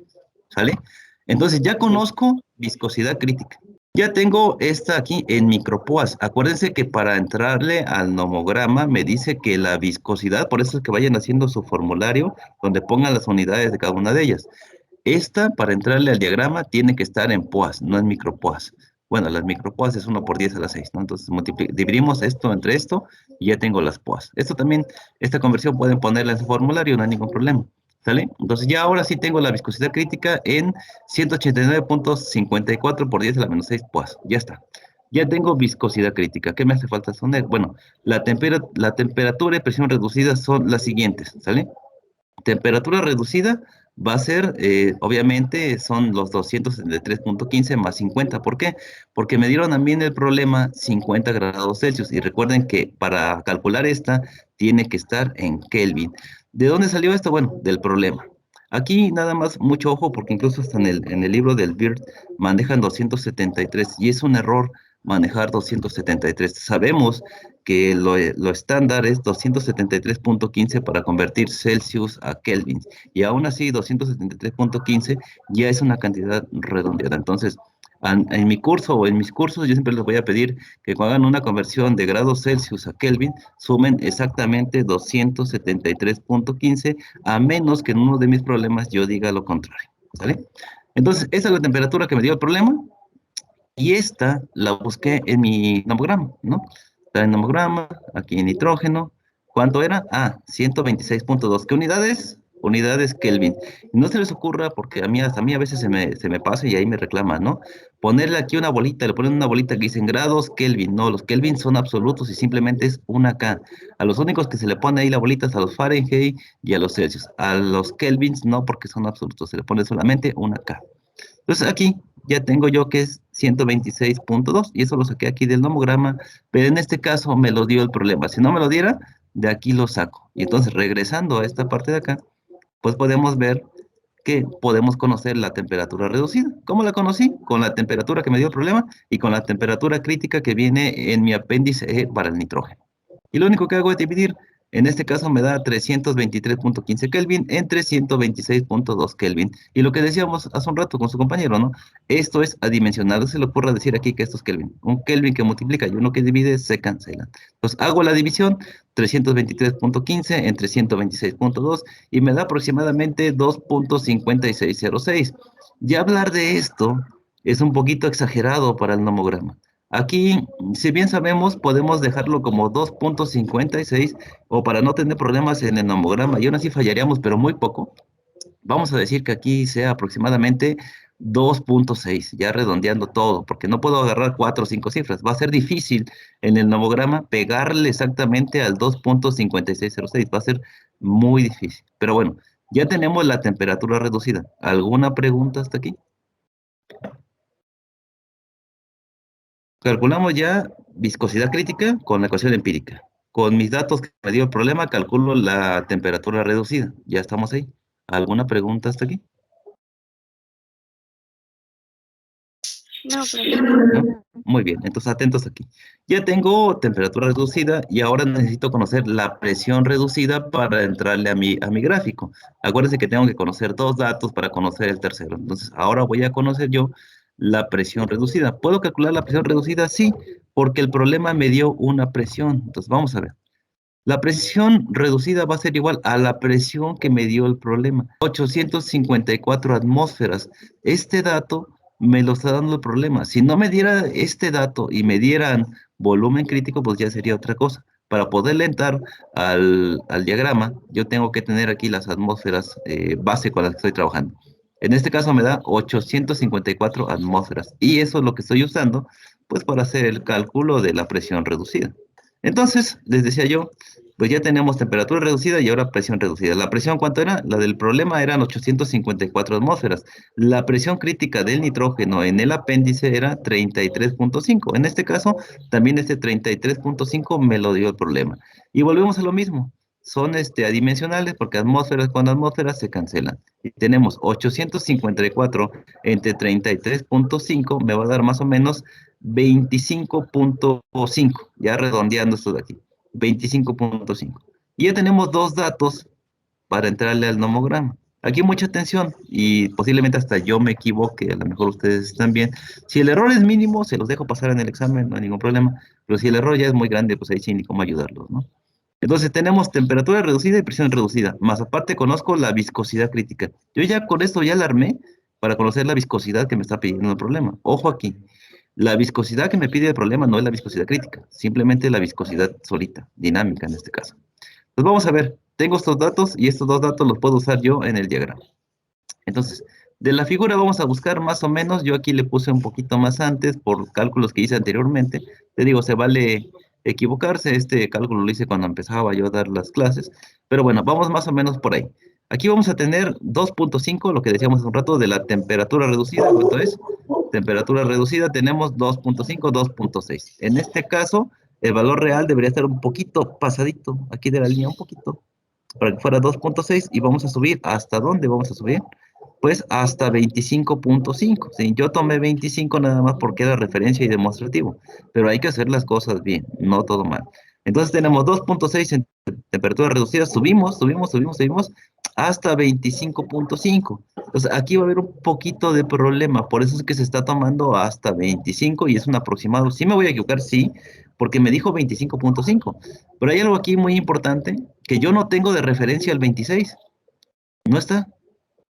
¿sale? Entonces ya Sí. conozco viscosidad crítica. Ya tengo esta aquí en micropoas. Acuérdense que para entrarle al nomograma me dice que la viscosidad, por eso es que vayan haciendo su formulario donde pongan las unidades de cada una de ellas. Esta, para entrarle al diagrama, tiene que estar en poas, no en micropoas. Bueno, las micropoas es 1 por 10 a la 6, ¿no? Entonces dividimos esto entre esto y ya tengo las poas. Esto también, esta conversión pueden ponerla en su formulario, no hay ningún problema. ¿Sale? Entonces ya ahora sí tengo la viscosidad crítica en 189,54 por 10 a la menos 6 poas. Ya está. Ya tengo viscosidad crítica. ¿Qué me hace falta? Bueno, la temperatura y presión reducida son las siguientes, ¿sale? Temperatura reducida va a ser, obviamente, son los 273,15 más 50. ¿Por qué? Porque me dieron también el problema 50 grados Celsius. Y recuerden que para calcular esta, tiene que estar en Kelvin. ¿De dónde salió esto? Bueno, del problema. Aquí nada más mucho ojo, porque incluso hasta en el libro del BIRD manejan 273 y es un error manejar 273. Sabemos que lo estándar es 273,15 para convertir Celsius a Kelvin. Y aún así, 273,15 ya es una cantidad redondeada. Entonces, en mi curso o en mis cursos, yo siempre les voy a pedir que cuando hagan una conversión de grados Celsius a Kelvin, sumen exactamente 273,15, a menos que en uno de mis problemas yo diga lo contrario. ¿Sale? Entonces, esa es la temperatura que me dio el problema. Y esta la busqué en mi nomograma, ¿no? Está en nomograma, aquí en nitrógeno. ¿Cuánto era? Ah, 126,2. ¿Qué unidades? Unidades Kelvin. No se les ocurra, porque hasta a mí a veces se me pasa y ahí me reclaman, ¿no? Ponerle aquí una bolita, le ponen una bolita que dicen grados Kelvin. No, los Kelvin son absolutos y simplemente es una K. A los únicos que se le pone ahí la bolita es a los Fahrenheit y a los Celsius. A los Kelvins no, porque son absolutos, se le pone solamente una K. Entonces aquí ya tengo yo que es 126,2 y eso lo saqué aquí del nomograma, pero en este caso me lo dio el problema. Si no me lo diera, de aquí lo saco. Y entonces regresando a esta parte de acá, pues podemos ver que podemos conocer la temperatura reducida. ¿Cómo la conocí? Con la temperatura que me dio el problema y con la temperatura crítica que viene en mi apéndice E para el nitrógeno. Y lo único que hago es dividir. En este caso me da 323,15 Kelvin entre 126,2 Kelvin. Y lo que decíamos hace un rato con su compañero, ¿no? Esto es adimensional. No se le ocurra decir aquí que esto es Kelvin. Un Kelvin que multiplica y uno que divide se cancelan. Entonces hago la división, 323,15 entre 126,2 y me da aproximadamente 2,5606. Ya hablar de esto es un poquito exagerado para el nomograma. Aquí, si bien sabemos, podemos dejarlo como 2,56 o para no tener problemas en el nomograma y aún así fallaríamos, pero muy poco. Vamos a decir que aquí sea aproximadamente 2,6, ya redondeando todo, porque no puedo agarrar 4 o 5 cifras. Va a ser difícil en el nomograma pegarle exactamente al 2,5606. Va a ser muy difícil. Pero bueno, ya tenemos la temperatura reducida. ¿Alguna pregunta hasta aquí? Calculamos ya viscosidad crítica con la ecuación empírica. Con mis datos que me dio el problema, calculo la temperatura reducida. Ya estamos ahí. ¿Alguna pregunta hasta aquí? No, profe. ¿No? Muy bien, entonces atentos aquí. Ya tengo temperatura reducida y ahora necesito conocer la presión reducida para entrarle a mi gráfico. Acuérdense que tengo que conocer dos datos para conocer el tercero. Entonces, ahora voy a conocer yo la presión reducida. ¿Puedo calcular la presión reducida? Sí, porque el problema me dio una presión. Entonces, vamos a ver. La presión reducida va a ser igual a la presión que me dio el problema. 854 atmósferas. Este dato me lo está dando el problema. Si no me diera este dato y me dieran volumen crítico, pues ya sería otra cosa. Para poderle entrar al diagrama, yo tengo que tener aquí las atmósferas base con las que estoy trabajando. En este caso me da 854 atmósferas. Y eso es lo que estoy usando, pues para hacer el cálculo de la presión reducida. Entonces, les decía yo, Pues ya tenemos temperatura reducida y ahora presión reducida. ¿La presión cuánto era? La del problema eran 854 atmósferas. La presión crítica del nitrógeno en el apéndice era 33.5. En este caso, también este 33.5 me lo dio el problema. Y volvemos a lo mismo. Son adimensionales porque atmósferas con atmósferas se cancelan. Y tenemos 854 entre 33.5 me va a dar más o menos 25.5. Ya redondeando esto de aquí. 25.5. Y ya tenemos dos datos para entrarle al nomograma. Aquí mucha atención y posiblemente hasta yo me equivoque, a lo mejor ustedes también. Si el error es mínimo, se los dejo pasar en el examen, no hay ningún problema. Pero si el error ya es muy grande, pues ahí sí ni cómo ayudarlos, ¿no? Entonces tenemos temperatura reducida y presión reducida, más aparte conozco la viscosidad crítica. Yo ya con esto ya la armé para conocer la viscosidad que me está pidiendo el problema. Ojo aquí, la viscosidad que me pide el problema no es la viscosidad crítica, simplemente la viscosidad solita, dinámica en este caso. Pues vamos a ver, tengo estos datos y estos dos datos los puedo usar yo en el diagrama. Entonces, de la figura vamos a buscar más o menos, yo aquí le puse un poquito más antes por cálculos que hice anteriormente. Te digo, se vale equivocarse, este cálculo lo hice cuando empezaba yo a dar las clases, pero bueno, vamos más o menos por ahí. Aquí vamos a tener 2.5, lo que decíamos hace un rato, de la temperatura reducida. ¿Cuánto es? Temperatura reducida tenemos 2.5, 2.6. En este caso, el valor real debería estar un poquito pasadito, aquí de la línea un poquito, para que fuera 2.6 y vamos a subir. ¿Hasta dónde vamos a subir? Pues hasta 25.5. ¿Sí? Yo tomé 25 nada más porque era referencia y demostrativo, pero hay que hacer las cosas bien, no todo mal. Entonces tenemos 2.6 en temperatura reducida, subimos hasta 25.5. Entonces aquí va a haber un poquito de problema, por eso es que se está tomando hasta 25 y es un aproximado. Sí me voy a equivocar, sí, porque me dijo 25.5, pero hay algo aquí muy importante que yo no tengo de referencia al 26. No está.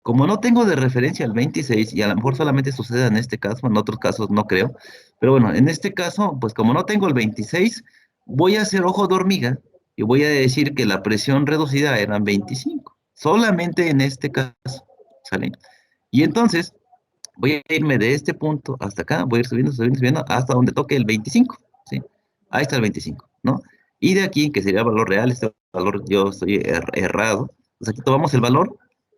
Como no tengo de referencia al 26, y a lo mejor solamente sucede en este caso, en otros casos no creo, pero bueno, en este caso, pues como no tengo el 26, voy a hacer ojo de hormiga y voy a decir que la presión reducida eran 25, solamente en este caso, ¿sale? Y entonces voy a irme de este punto hasta acá, voy a ir subiendo, hasta donde toque el 25, ¿sí? Ahí está el 25, ¿no? Y de aquí, que sería el valor real, este valor yo estoy errado, pues aquí tomamos el valor,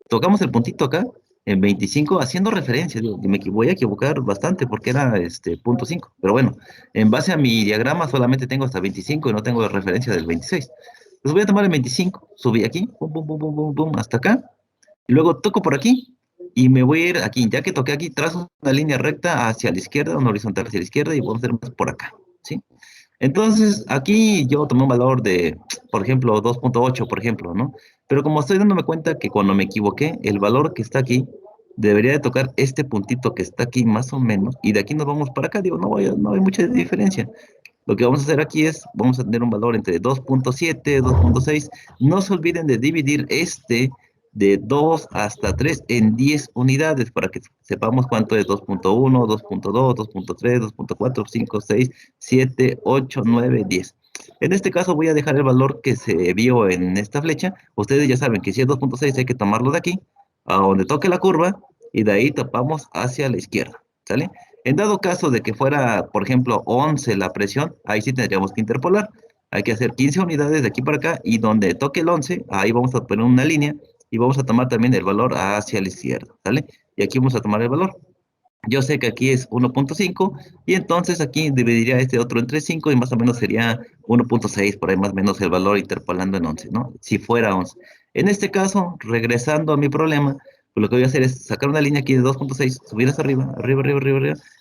tocamos el puntito acá, en 25, haciendo referencia, digo, voy a equivocar bastante porque era punto 5, pero bueno, en base a mi diagrama solamente tengo hasta 25 y no tengo la referencia del 26. Entonces voy a tomar el 25, subí aquí, pum, pum, pum, pum, pum, pum, hasta acá, y luego toco por aquí, y me voy a ir aquí, ya que toqué aquí, trazo una línea recta hacia la izquierda, una horizontal hacia la izquierda, y vamos a hacer más por acá, ¿sí? Entonces, aquí yo tomé un valor de, por ejemplo, 2.8, por ejemplo, ¿no? Pero como estoy dándome cuenta que cuando me equivoqué, el valor que está aquí debería de tocar este puntito que está aquí más o menos, y de aquí nos vamos para acá, digo, no hay mucha diferencia. Lo que vamos a hacer aquí es, vamos a tener un valor entre 2.7, 2.6. No se olviden de dividir de 2 hasta 3 en 10 unidades para que sepamos cuánto es 2.1, 2.2, 2.3, 2.4, 5, 6, 7, 8, 9, 10. En este caso voy a dejar el valor que se vio en esta flecha. Ustedes ya saben que si es 2.6 hay que tomarlo de aquí, a donde toque la curva, y de ahí tapamos hacia la izquierda, ¿sale? En dado caso de que fuera, por ejemplo, 11 la presión, ahí sí tendríamos que interpolar. Hay que hacer 15 unidades de aquí para acá y donde toque el 11, ahí vamos a poner una línea y vamos a tomar también el valor hacia la izquierda, ¿sale? Y aquí vamos a tomar el valor. Yo sé que aquí es 1.5 y entonces aquí dividiría este otro entre 5 y más o menos sería 1.6, por ahí más o menos el valor interpolando en 11, ¿no? Si fuera 11. En este caso, regresando a mi problema, pues lo que voy a hacer es sacar una línea aquí de 2.6, subir hasta arriba.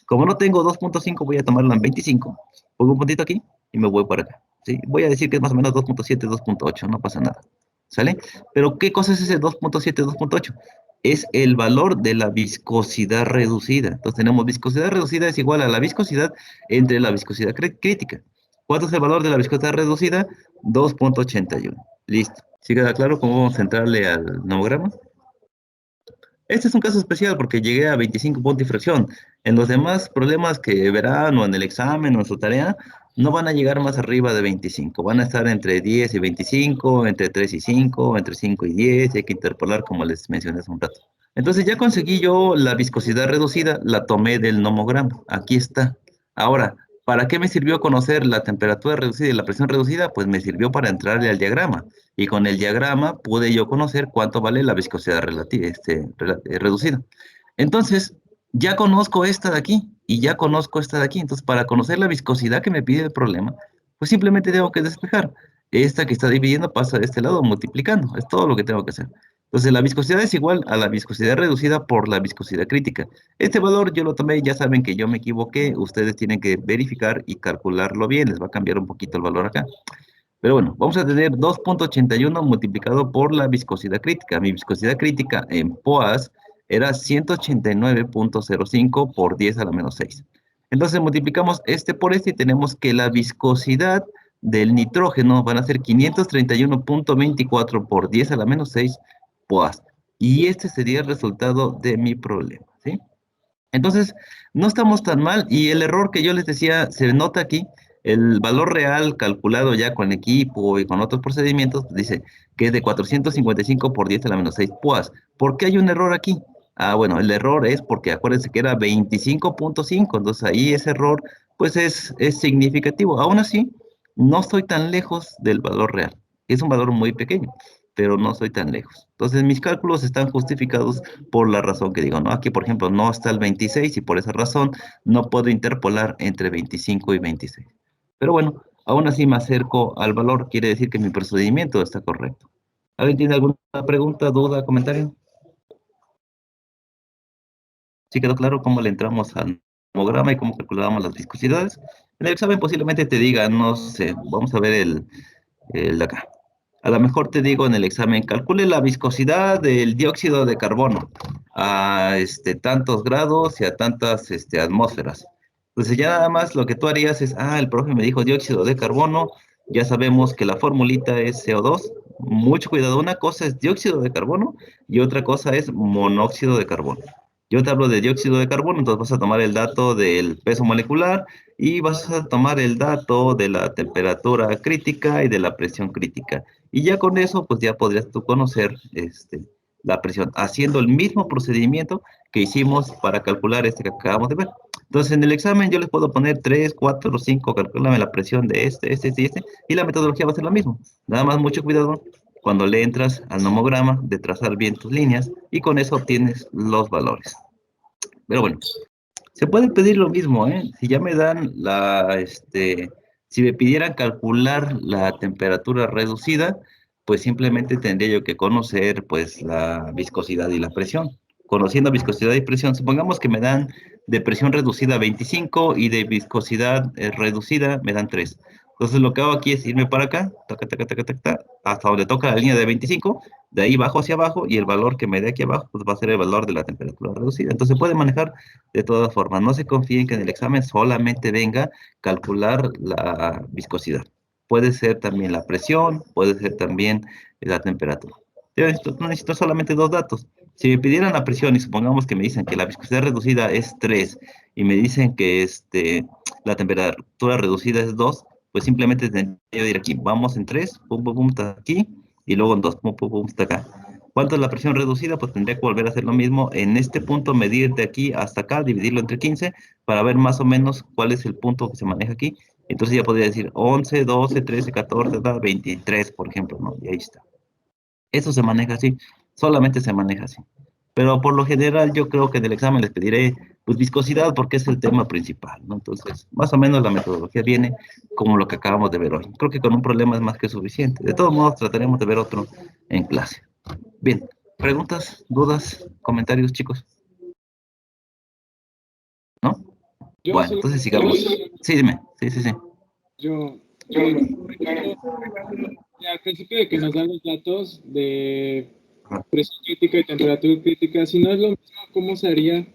Como no tengo 2.5, voy a tomarlo en 25. Pongo un puntito aquí y me voy para acá, ¿sí? Voy a decir que es más o menos 2.7, 2.8, no pasa nada, ¿sale? Pero ¿qué cosa es ese 2.7, 2.8? Es el valor de la viscosidad reducida. Entonces tenemos viscosidad reducida es igual a la viscosidad entre la viscosidad crítica. ¿Cuánto es el valor de la viscosidad reducida? 2.81. Listo. ¿Sí queda claro cómo vamos a entrarle al nomograma? Este es un caso especial porque llegué a 25 puntos y fracción. En los demás problemas que verán o en el examen o en su tarea, no van a llegar más arriba de 25. Van a estar entre 10 y 25, entre 3 y 5, entre 5 y 10. Y hay que interpolar como les mencioné hace un rato. Entonces ya conseguí yo la viscosidad reducida, la tomé del nomograma. Aquí está. Ahora, ¿Para qué me sirvió conocer la temperatura reducida y la presión reducida? Pues me sirvió para entrarle al diagrama. Y con el diagrama pude yo conocer cuánto vale la viscosidad relativa, reducida. Entonces, ya conozco esta de aquí y ya conozco esta de aquí. Entonces, para conocer la viscosidad que me pide el problema, pues simplemente tengo que despejar. Esta que está dividiendo pasa de este lado multiplicando. Es todo lo que tengo que hacer. Entonces, la viscosidad es igual a la viscosidad reducida por la viscosidad crítica. Este valor yo lo tomé, ya saben que yo me equivoqué. Ustedes tienen que verificar y calcularlo bien. Les va a cambiar un poquito el valor acá. Pero bueno, vamos a tener 2.81 multiplicado por la viscosidad crítica. Mi viscosidad crítica en POAS era 189.05 por 10 a la menos 6. Entonces multiplicamos este por este y tenemos que la viscosidad del nitrógeno van a ser 531.24 por 10 a la menos 6 POAS. Y este sería el resultado de mi problema, ¿sí? Entonces, no estamos tan mal y el error que yo les decía se nota aquí, el valor real calculado ya con equipo y con otros procedimientos, dice que es de 455 por 10 a la menos 6 PUAS. ¿Por qué hay un error aquí? Ah, bueno, el error es porque acuérdense que era 25.5, entonces ahí ese error pues es significativo. Aún así, no estoy tan lejos del valor real. Es un valor muy pequeño, pero no estoy tan lejos. Entonces, mis cálculos están justificados por la razón que digo, ¿no? Aquí, por ejemplo, no está el 26 y por esa razón no puedo interpolar entre 25 y 26. Pero bueno, aún así me acerco al valor, quiere decir que mi procedimiento está correcto. ¿Alguien tiene alguna pregunta, duda, comentario? ¿Sí quedó claro cómo le entramos al homograma y cómo calculamos las viscosidades? En el examen posiblemente te diga, no sé, vamos a ver el de acá. A lo mejor te digo en el examen, calcule la viscosidad del dióxido de carbono a tantos grados y a tantas atmósferas. Entonces ya nada más lo que tú harías es, el profe me dijo dióxido de carbono, ya sabemos que la formulita es CO2. Mucho cuidado, una cosa es dióxido de carbono y otra cosa es monóxido de carbono. Yo te hablo de dióxido de carbono, entonces vas a tomar el dato del peso molecular y vas a tomar el dato de la temperatura crítica y de la presión crítica. Y ya con eso, pues ya podrías tú conocer la presión, haciendo el mismo procedimiento que hicimos para calcular este que acabamos de ver. Entonces, en el examen yo les puedo poner 3, 4, 5, calculame la presión de y la metodología va a ser la misma. Nada más mucho cuidado cuando le entras al nomograma de trazar bien tus líneas y con eso obtienes los valores. Pero bueno, se puede pedir lo mismo, ¿eh? Si ya me dan si me pidieran calcular la temperatura reducida, pues simplemente tendría yo que conocer, pues, la viscosidad y la presión. Conociendo viscosidad y presión, supongamos que me dan de presión reducida 25 y de viscosidad reducida me dan 3. Entonces lo que hago aquí es irme para acá, taca, taca, taca, taca, taca, hasta donde toca la línea de 25, de ahí bajo hacia abajo y el valor que me dé aquí abajo pues va a ser el valor de la temperatura reducida. Entonces se puede manejar de todas formas. No se confíen que en el examen solamente venga calcular la viscosidad. Puede ser también la presión, puede ser también la temperatura. Yo no necesito solamente dos datos. Si me pidieran la presión y supongamos que me dicen que la viscosidad reducida es 3 y me dicen que la temperatura reducida es 2, pues simplemente tendría que ir aquí. Vamos en 3, pum, pum, pum, está aquí, y luego en 2, pum, pum, pum, está acá. ¿Cuánto es la presión reducida? Pues tendría que volver a hacer lo mismo. En este punto, medir de aquí hasta acá, dividirlo entre 15, para ver más o menos cuál es el punto que se maneja aquí. Entonces ya podría decir 11, 12, 13, 14, 23, por ejemplo, ¿no? Y ahí está. Eso se maneja así, solamente se maneja así. Pero por lo general yo creo que en el examen les pediré pues viscosidad porque es el tema principal, ¿no? Entonces, más o menos la metodología viene como lo que acabamos de ver hoy. Creo que con un problema es más que suficiente. De todos modos, trataremos de ver otro en clase. Bien, preguntas, dudas, comentarios, chicos. ¿No? Yo Bueno, solo, entonces sigamos. Sí, dime. Sí, sí, sí. yo, al principio de que nos dan los datos de Ajá. presión crítica y temperatura crítica, si no es lo mismo, ¿cómo se haría?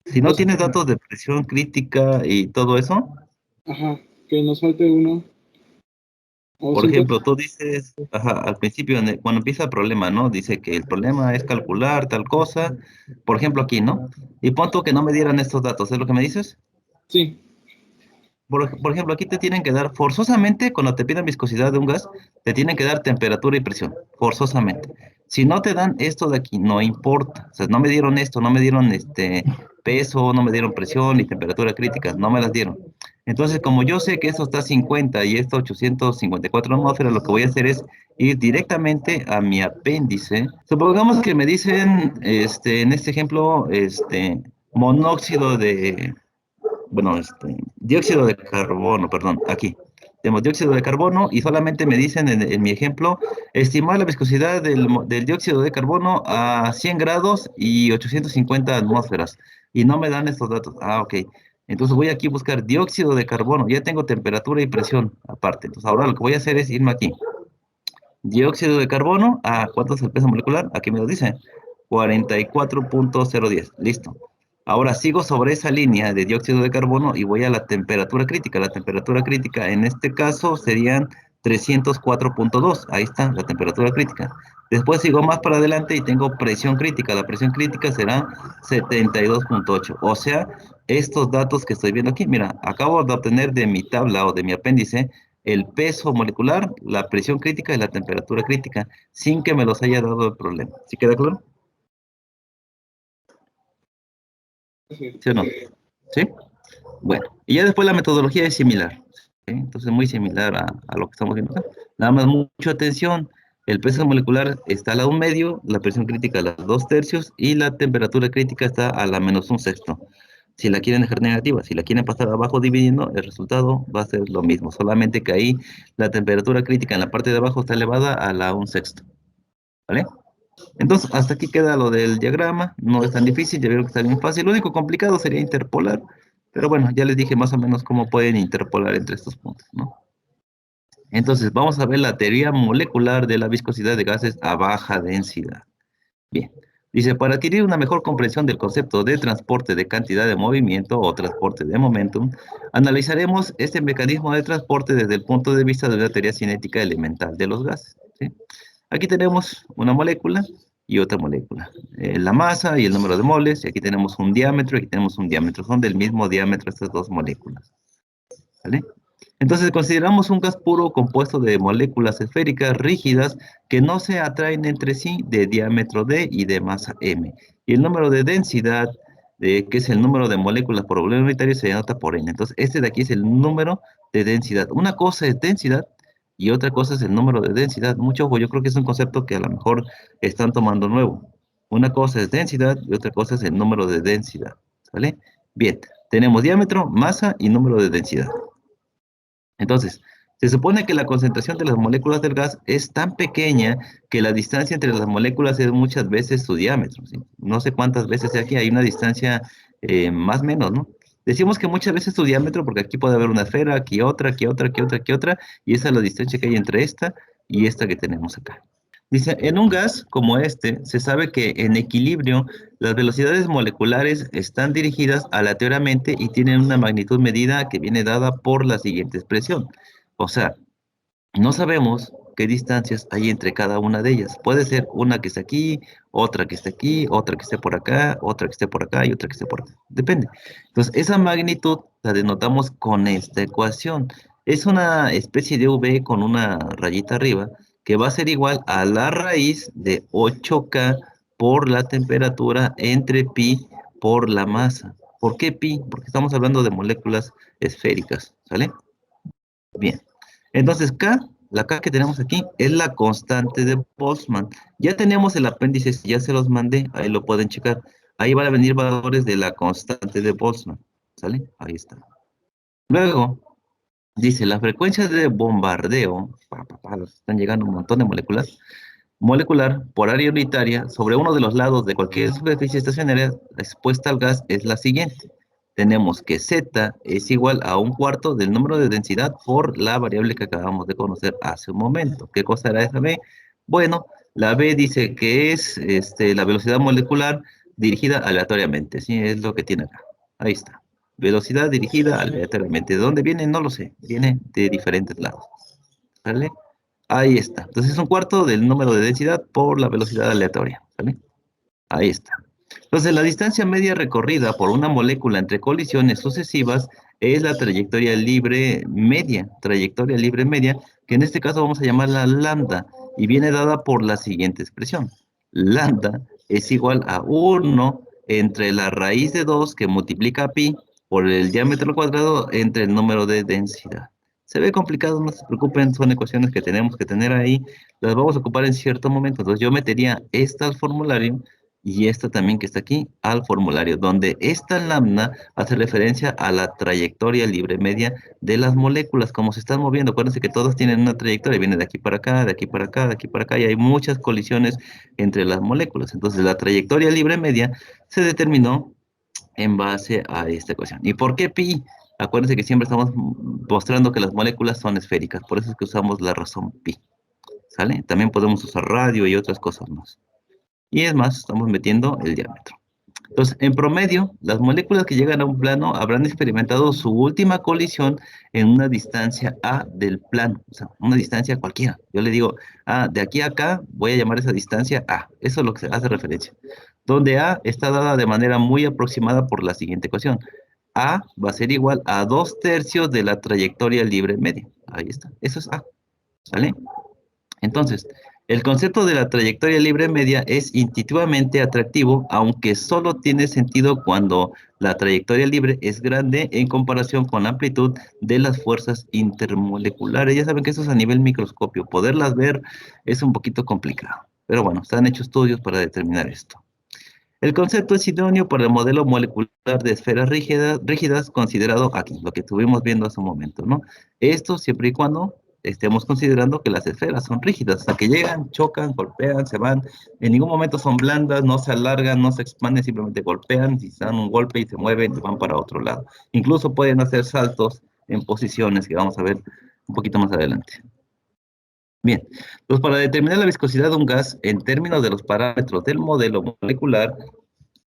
Si no tienes datos de presión crítica y todo eso, Ajá, que nos falte uno. O por ejemplo, simplemente, tú dices, al principio, cuando empieza el problema, ¿no? Dice que el problema es calcular tal cosa, por ejemplo aquí, ¿no? Y punto que no me dieran estos datos, ¿es lo que me dices? sí, Por ejemplo, aquí te tienen que dar forzosamente, cuando te piden viscosidad de un gas, te tienen que dar temperatura y presión, forzosamente. Si no te dan esto de aquí, no importa. O sea, no me dieron esto, no me dieron peso, no me dieron presión ni temperatura crítica, no me las dieron. Entonces, como yo sé que esto está a 50 y esto 854 atmósferas, lo que voy a hacer es ir directamente a mi apéndice. Supongamos que me dicen, en este ejemplo, monóxido de, bueno, dióxido de carbono, perdón, aquí. Tenemos dióxido de carbono y solamente me dicen en mi ejemplo, estimar la viscosidad del dióxido de carbono a 100 grados y 850 atmósferas. Y no me dan estos datos. Ah, ok. Entonces voy aquí a buscar dióxido de carbono. Ya tengo temperatura y presión aparte. Entonces ahora lo que voy a hacer es irme aquí. Dióxido de carbono, ¿cuánto es el peso molecular? Aquí me lo dice, 44.010, listo. Ahora sigo sobre esa línea de dióxido de carbono y voy a la temperatura crítica. La temperatura crítica en este caso serían 304.2, ahí está la temperatura crítica. Después sigo más para adelante y tengo presión crítica. La presión crítica será 72.8. O sea, estos datos que estoy viendo aquí, mira, acabo de obtener de mi tabla o de mi apéndice el peso molecular, la presión crítica y la temperatura crítica, sin que me los haya dado el problema. ¿Sí queda claro? Sí. ¿Sí o no? ¿Sí? Bueno, y ya después la metodología es similar. ¿Sí? Entonces, muy similar a lo que estamos viendo acá. Nada más, mucha atención. El peso molecular está a la 1/2, la presión crítica a la 2/3 y la temperatura crítica está a la -1/6. Si la quieren dejar negativa, si la quieren pasar abajo dividiendo, el resultado va a ser lo mismo, solamente que ahí la temperatura crítica en la parte de abajo está elevada a la 1/6, ¿vale? Entonces, hasta aquí queda lo del diagrama, no es tan difícil, ya vieron que está bien fácil, lo único complicado sería interpolar, pero bueno, ya les dije más o menos cómo pueden interpolar entre estos puntos, ¿no? Entonces, vamos a ver la teoría molecular de la viscosidad de gases a baja densidad. Bien, dice, para adquirir una mejor comprensión del concepto de transporte de cantidad de movimiento o transporte de momentum, analizaremos este mecanismo de transporte desde el punto de vista de la teoría cinética elemental de los gases. ¿Sí? Aquí tenemos una molécula y otra molécula. La masa y el número de moles, y aquí tenemos un diámetro y aquí tenemos un diámetro. Son del mismo diámetro estas dos moléculas. ¿Vale? Entonces consideramos un gas puro compuesto de moléculas esféricas rígidas que no se atraen entre sí de diámetro D y de masa M. Y el número de densidad, que es el número de moléculas por volumen unitario, se denota por N. Entonces este de aquí es el número de densidad. Una cosa es densidad y otra cosa es el número de densidad. Mucho ojo, yo creo que es un concepto que a lo mejor están tomando nuevo. Una cosa es densidad y otra cosa es el número de densidad. ¿Vale? Bien, tenemos diámetro, masa y número de densidad. Entonces, se supone que la concentración de las moléculas del gas es tan pequeña que la distancia entre las moléculas es muchas veces su diámetro, ¿sí? No sé cuántas veces aquí hay una distancia más o menos, ¿no? Decimos que muchas veces su diámetro porque aquí puede haber una esfera, aquí otra, aquí otra, aquí otra, aquí otra, y esa es la distancia que hay entre esta y esta que tenemos acá. Dice, en un gas como este, se sabe que en equilibrio las velocidades moleculares están dirigidas aleatoriamente y tienen una magnitud medida que viene dada por la siguiente expresión. O sea, no sabemos qué distancias hay entre cada una de ellas. Puede ser una que esté aquí, otra que esté aquí, otra que esté por acá, otra que esté por acá y otra que esté por acá. Depende. Entonces, esa magnitud la denotamos con esta ecuación. Es una especie de V con una rayita arriba que va a ser igual a la raíz de 8K por la temperatura entre pi por la masa. ¿Por qué pi? Porque estamos hablando de moléculas esféricas, ¿sale? Bien. Entonces, K, la K que tenemos aquí, es la constante de Boltzmann. Ya tenemos el apéndice, ya se los mandé, ahí lo pueden checar. Ahí van a venir valores de la constante de Boltzmann, ¿sale? Ahí está. Luego, dice, la frecuencia de bombardeo, están llegando un montón de moléculas, molecular por área unitaria sobre uno de los lados de cualquier superficie estacionaria expuesta al gas es la siguiente. Tenemos que Z es igual a 1/4 del número de densidad por la variable que acabamos de conocer hace un momento. ¿Qué cosa era esa B? Bueno, la B dice que es la velocidad molecular dirigida aleatoriamente, ¿sí? Es lo que tiene acá. Ahí está. Velocidad dirigida aleatoriamente. ¿De dónde viene? No lo sé. Viene de diferentes lados. ¿Vale? Ahí está. Entonces es 1/4 del número de densidad por la velocidad aleatoria. ¿Vale? Ahí está. Entonces la distancia media recorrida por una molécula entre colisiones sucesivas es la trayectoria libre media, que en este caso vamos a llamarla lambda. y viene dada por la siguiente expresión. Lambda es igual a 1 entre la raíz de 2 que multiplica pi por el diámetro al cuadrado entre el número de densidad. Se ve complicado, no se preocupen, son ecuaciones que tenemos que tener ahí, las vamos a ocupar en cierto momento. Entonces yo metería esta al formulario y esta también que está aquí al formulario, donde esta lambda hace referencia a la trayectoria libre media de las moléculas, como se están moviendo. Acuérdense que todas tienen una trayectoria, viene de aquí para acá, de aquí para acá, de aquí para acá, y hay muchas colisiones entre las moléculas. Entonces la trayectoria libre media se determinó en base a esta ecuación. ¿Y por qué pi? Acuérdense que siempre estamos mostrando que las moléculas son esféricas, por eso es que usamos la razón pi. ¿Sale? También podemos usar radio y otras cosas más. Y es más, estamos metiendo el diámetro. Entonces, en promedio, las moléculas que llegan a un plano habrán experimentado su última colisión en una distancia A del plano, o sea, una distancia cualquiera. Yo le digo, de aquí a acá voy a llamar esa distancia A. Eso es lo que se hace referencia. Donde A está dada de manera muy aproximada por la siguiente ecuación. A va a ser igual a 2/3 de la trayectoria libre media. Ahí está. Eso es A. ¿Sale? Entonces, el concepto de la trayectoria libre media es intuitivamente atractivo, aunque solo tiene sentido cuando la trayectoria libre es grande en comparación con la amplitud de las fuerzas intermoleculares. Ya saben que eso es a nivel microscopio. Poderlas ver es un poquito complicado. Pero bueno, se han hecho estudios para determinar esto. El concepto es idóneo para el modelo molecular de esferas rígidas considerado aquí, lo que estuvimos viendo hace un momento, ¿no? Esto siempre y cuando estemos considerando que las esferas son rígidas, hasta que llegan, chocan, golpean, se van, en ningún momento son blandas, no se alargan, no se expanden, simplemente golpean, y se dan un golpe y se mueven y van para otro lado. Incluso pueden hacer saltos en posiciones que vamos a ver un poquito más adelante. Bien, pues para determinar la viscosidad de un gas en términos de los parámetros del modelo molecular,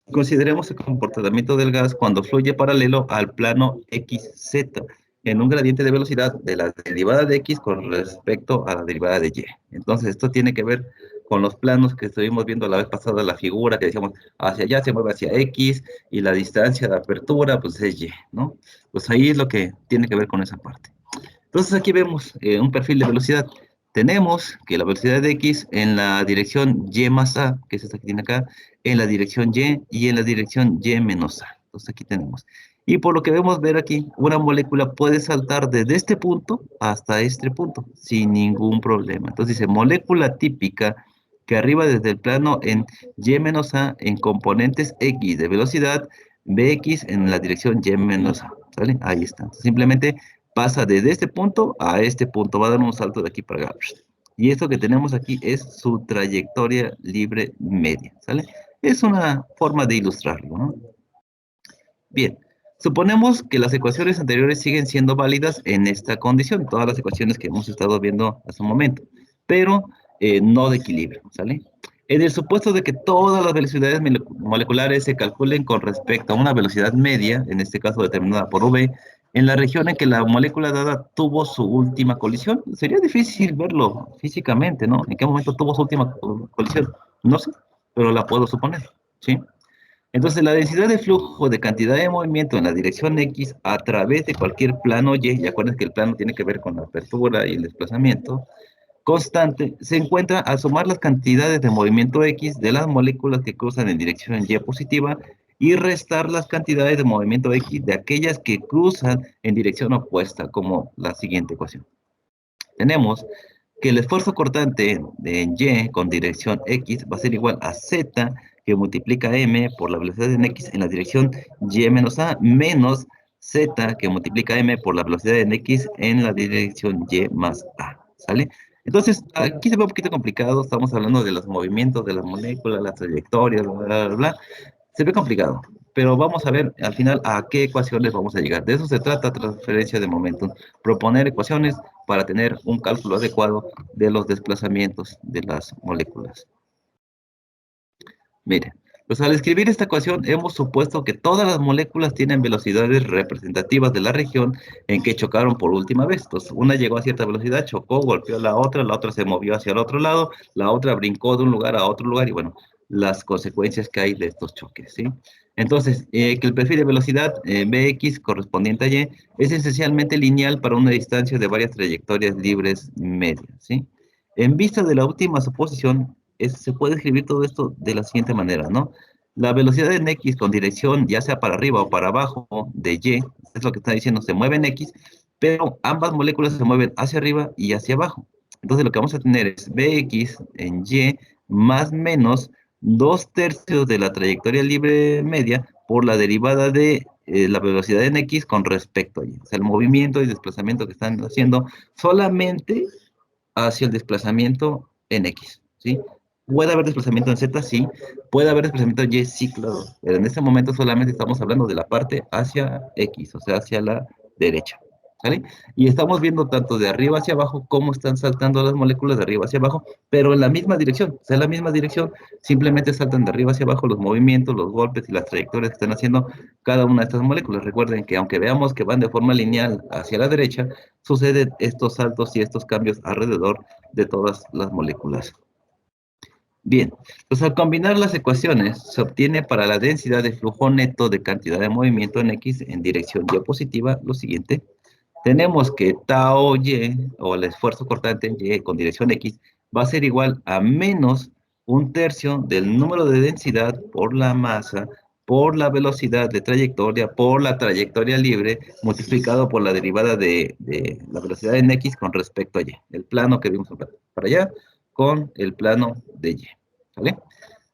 consideremos el comportamiento del gas cuando fluye paralelo al plano XZ en un gradiente de velocidad de la derivada de X con respecto a la derivada de Y. Entonces, esto tiene que ver con los planos que estuvimos viendo la vez pasada, la figura que decíamos hacia allá se mueve hacia X y la distancia de apertura pues es Y, ¿no? Pues ahí es lo que tiene que ver con esa parte. Entonces aquí vemos un perfil de velocidad. Tenemos que la velocidad de X en la dirección Y más A, que es esta que tiene acá, en la dirección Y en la dirección Y menos A. Entonces aquí tenemos. Y por lo que vemos ver aquí, una molécula puede saltar desde este punto hasta este punto, sin ningún problema. Entonces dice, molécula típica que arriba desde el plano en Y menos A en componentes X de velocidad, Bx en la dirección Y menos A. ¿Sale? Ahí está. Entonces, simplemente pasa desde este punto a este punto, va a dar un salto de aquí para acá. Y esto que tenemos aquí es su trayectoria libre media, ¿sale? Es una forma de ilustrarlo, ¿no? Bien, suponemos que las ecuaciones anteriores siguen siendo válidas en esta condición, todas las ecuaciones que hemos estado viendo hace un momento, pero no de equilibrio, ¿sale? En el supuesto de que todas las velocidades moleculares se calculen con respecto a una velocidad media, en este caso determinada por V, en la región en que la molécula dada tuvo su última colisión, sería difícil verlo físicamente, ¿no? ¿En qué momento tuvo su última colisión? No sé, pero la puedo suponer, ¿sí? Entonces, la densidad de flujo de cantidad de movimiento en la dirección X a través de cualquier plano Y, y acuérdense que el plano tiene que ver con la apertura y el desplazamiento, constante, se encuentra al sumar las cantidades de movimiento X de las moléculas que cruzan en dirección Y positiva y restar las cantidades de movimiento X de aquellas que cruzan en dirección opuesta, como la siguiente ecuación. Tenemos que el esfuerzo cortante en Y con dirección X va a ser igual a Z que multiplica M por la velocidad en X en la dirección Y menos A menos Z que multiplica M por la velocidad en X en la dirección Y más A, ¿sale? Entonces, aquí se ve un poquito complicado, estamos hablando de los movimientos de la molécula, las trayectorias, bla, bla, bla, bla. Se ve complicado, pero vamos a ver al final a qué ecuaciones vamos a llegar. De eso se trata transferencia de momentum, proponer ecuaciones para tener un cálculo adecuado de los desplazamientos de las moléculas. Miren, pues al escribir esta ecuación hemos supuesto que todas las moléculas tienen velocidades representativas de la región en que chocaron por última vez. Entonces, una llegó a cierta velocidad, chocó, golpeó a la otra se movió hacia el otro lado, la otra brincó de un lugar a otro lugar y bueno, las consecuencias que hay de estos choques, ¿sí? Entonces, que el perfil de velocidad Bx correspondiente a Y es esencialmente lineal para una distancia de varias trayectorias libres medias, ¿sí? En vista de la última suposición, se puede escribir todo esto de la siguiente manera, ¿no? La velocidad en X con dirección, ya sea para arriba o para abajo, de Y, es lo que está diciendo, se mueve en X, pero ambas moléculas se mueven hacia arriba y hacia abajo. Entonces lo que vamos a tener es Bx en Y más menos 2/3 de la trayectoria libre media por la derivada de la velocidad en X con respecto a Y. O sea, el movimiento y desplazamiento que están haciendo solamente hacia el desplazamiento en X, ¿sí? ¿Puede haber desplazamiento en Z? Sí. ¿Puede haber desplazamiento en Y? Sí, claro. Pero en este momento solamente estamos hablando de la parte hacia X, o sea, hacia la derecha, ¿vale? Y estamos viendo tanto de arriba hacia abajo cómo están saltando las moléculas de arriba hacia abajo, pero en la misma dirección, o sea, en la misma dirección, simplemente saltan de arriba hacia abajo los movimientos, los golpes y las trayectorias que están haciendo cada una de estas moléculas. Recuerden que aunque veamos que van de forma lineal hacia la derecha, suceden estos saltos y estos cambios alrededor de todas las moléculas. Bien, pues al combinar las ecuaciones se obtiene para la densidad de flujo neto de cantidad de movimiento en X en dirección Y positiva lo siguiente. Tenemos que tau Y, o el esfuerzo cortante en Y con dirección X, va a ser igual a menos 1/3 del número de densidad por la masa, por la velocidad de trayectoria, por la trayectoria libre, multiplicado por la derivada de la velocidad en X con respecto a Y. El plano que vimos para allá con el plano de Y. ¿Vale?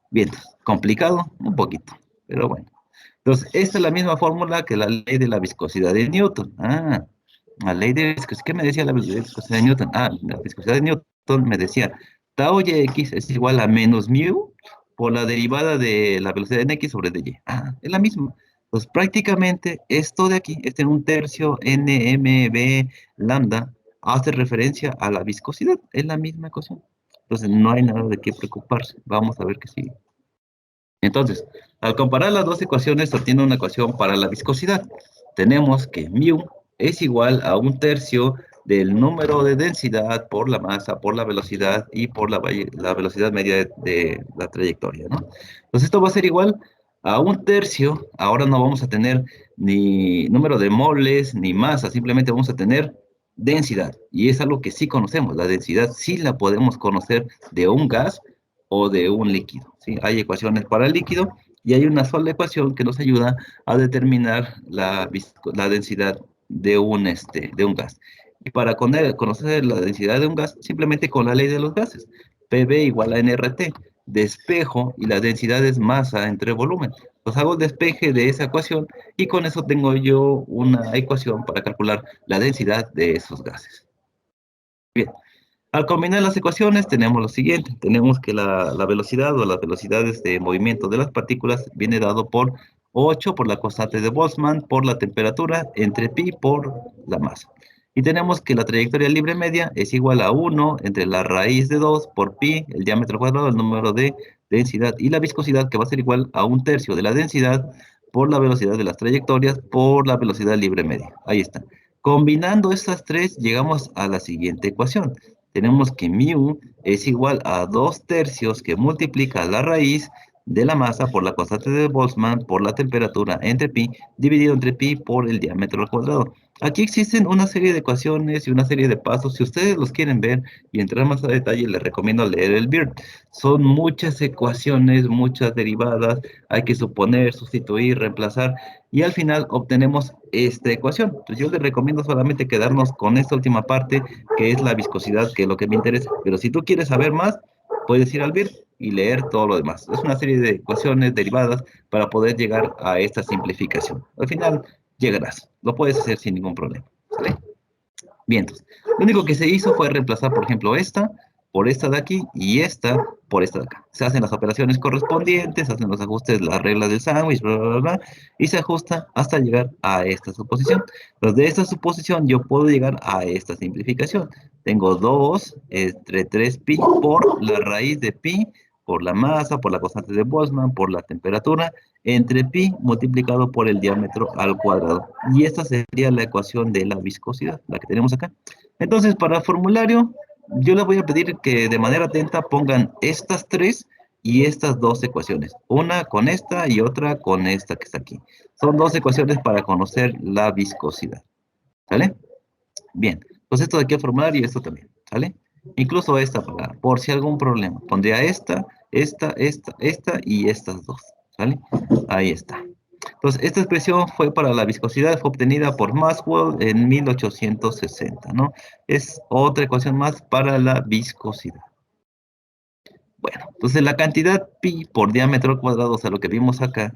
Bien, complicado un poquito, pero bueno. Entonces, esta es la misma fórmula que la ley de la viscosidad de Newton. Ah, la ley de viscosidad, ¿qué me decía la viscosidad de Newton? Ah, la viscosidad de Newton me decía, tau X es igual a menos mu por la derivada de la velocidad en X sobre dy. Ah, es la misma. Pues prácticamente esto de aquí, este 1/3 nmb lambda, hace referencia a la viscosidad, es la misma ecuación. Entonces no hay nada de qué preocuparse. Vamos a ver qué sigue. Entonces, al comparar las dos ecuaciones, se obtiene una ecuación para la viscosidad. Tenemos que mu es igual a 1/3 del número de densidad por la masa, por la velocidad y por la velocidad media de la trayectoria, ¿no? Entonces, esto va a ser igual a 1/3. Ahora no vamos a tener ni número de moles ni masa, simplemente vamos a tener densidad. Y es algo que sí conocemos. La densidad sí la podemos conocer de un gas o de un líquido, ¿sí? Hay ecuaciones para el líquido y hay una sola ecuación que nos ayuda a determinar la densidad de un gas. Y para conocer la densidad de un gas, simplemente con la ley de los gases, PV igual a nRT, despejo y la densidad es masa entre volumen. Pues hago el despeje de esa ecuación y con eso tengo yo una ecuación para calcular la densidad de esos gases. Bien. Al combinar las ecuaciones tenemos lo siguiente, tenemos que la velocidad o las velocidades de movimiento de las partículas viene dado por 8 por la constante de Boltzmann, por la temperatura, entre pi por la masa. Y tenemos que la trayectoria libre media es igual a 1 entre la raíz de 2 por pi, el diámetro cuadrado, el número de densidad, y la viscosidad que va a ser igual a 1/3 de la densidad por la velocidad de las trayectorias por la velocidad libre media. Ahí está. Combinando estas tres llegamos a la siguiente ecuación. Tenemos que mu es igual a 2/3 que multiplica la raíz de la masa por la constante de Boltzmann por la temperatura entre pi, dividido entre pi por el diámetro al cuadrado. Aquí existen una serie de ecuaciones y una serie de pasos. Si ustedes los quieren ver y entrar más a detalle, les recomiendo leer el BIRD. Son muchas ecuaciones, muchas derivadas, hay que suponer, sustituir, reemplazar, y al final obtenemos esta ecuación. Entonces yo les recomiendo solamente quedarnos con esta última parte, que es la viscosidad, que es lo que me interesa. Pero si tú quieres saber más, puedes ir al BIRD y leer todo lo demás. Es una serie de ecuaciones derivadas para poder llegar a esta simplificación. Al final llegarás. Lo puedes hacer sin ningún problema. ¿Sale? Bien, entonces, lo único que se hizo fue reemplazar, por ejemplo, esta por esta de aquí y esta por esta de acá. Se hacen las operaciones correspondientes, se hacen los ajustes, las reglas del sándwich, bla, bla, bla, bla, y se ajusta hasta llegar a esta suposición. Entonces, de esta suposición yo puedo llegar a esta simplificación. Tengo 2 entre 3pi por la raíz de pi, por la masa, por la constante de Boltzmann, por la temperatura, entre pi multiplicado por el diámetro al cuadrado. Y esta sería la ecuación de la viscosidad, la que tenemos acá. Entonces, para el formulario, yo les voy a pedir que de manera atenta pongan estas tres y estas dos ecuaciones. Una con esta y otra con esta que está aquí. Son dos ecuaciones para conocer la viscosidad. ¿Sale? Bien. Pues esto de aquí a formulario y esto también. ¿Sale? Incluso esta, por si algún problema. Pondría esta y estas dos, ¿sale? Ahí está. Entonces, esta expresión fue para la viscosidad, fue obtenida por Maxwell en 1860, ¿no? Es otra ecuación más para la viscosidad. Bueno, entonces la cantidad pi por diámetro al cuadrado, o sea, lo que vimos acá,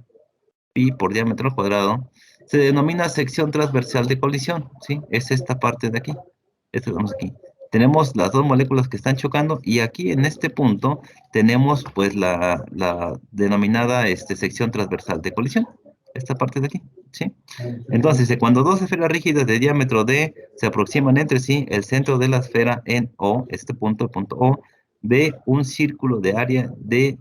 pi por diámetro al cuadrado, se denomina sección transversal de colisión, ¿sí? Es esta parte de aquí. Esto que vemos aquí. Tenemos las dos moléculas que están chocando y aquí en este punto tenemos pues la denominada sección transversal de colisión. Esta parte de aquí, ¿sí? Entonces, cuando dos esferas rígidas de diámetro D se aproximan entre sí, el centro de la esfera en O, este punto, el punto O, de un círculo de área de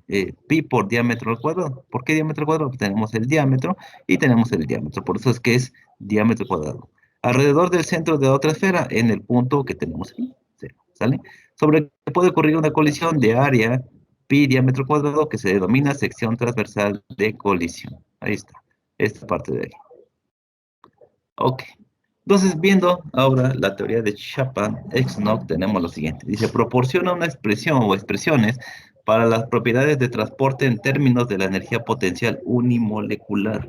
pi por diámetro al cuadrado. ¿Por qué diámetro al cuadrado? Porque tenemos el diámetro y tenemos el diámetro. Por eso es que es diámetro cuadrado. Alrededor del centro de otra esfera, en el punto que tenemos aquí, cero, ¿sale? Sobre el que puede ocurrir una colisión de área pi diámetro cuadrado que se denomina sección transversal de colisión. Ahí está, esta parte de ahí. Ok. Entonces, viendo ahora la teoría de Chapman-Exnock, tenemos lo siguiente. Dice, proporciona una expresión o expresiones para las propiedades de transporte en términos de la energía potencial unimolecular.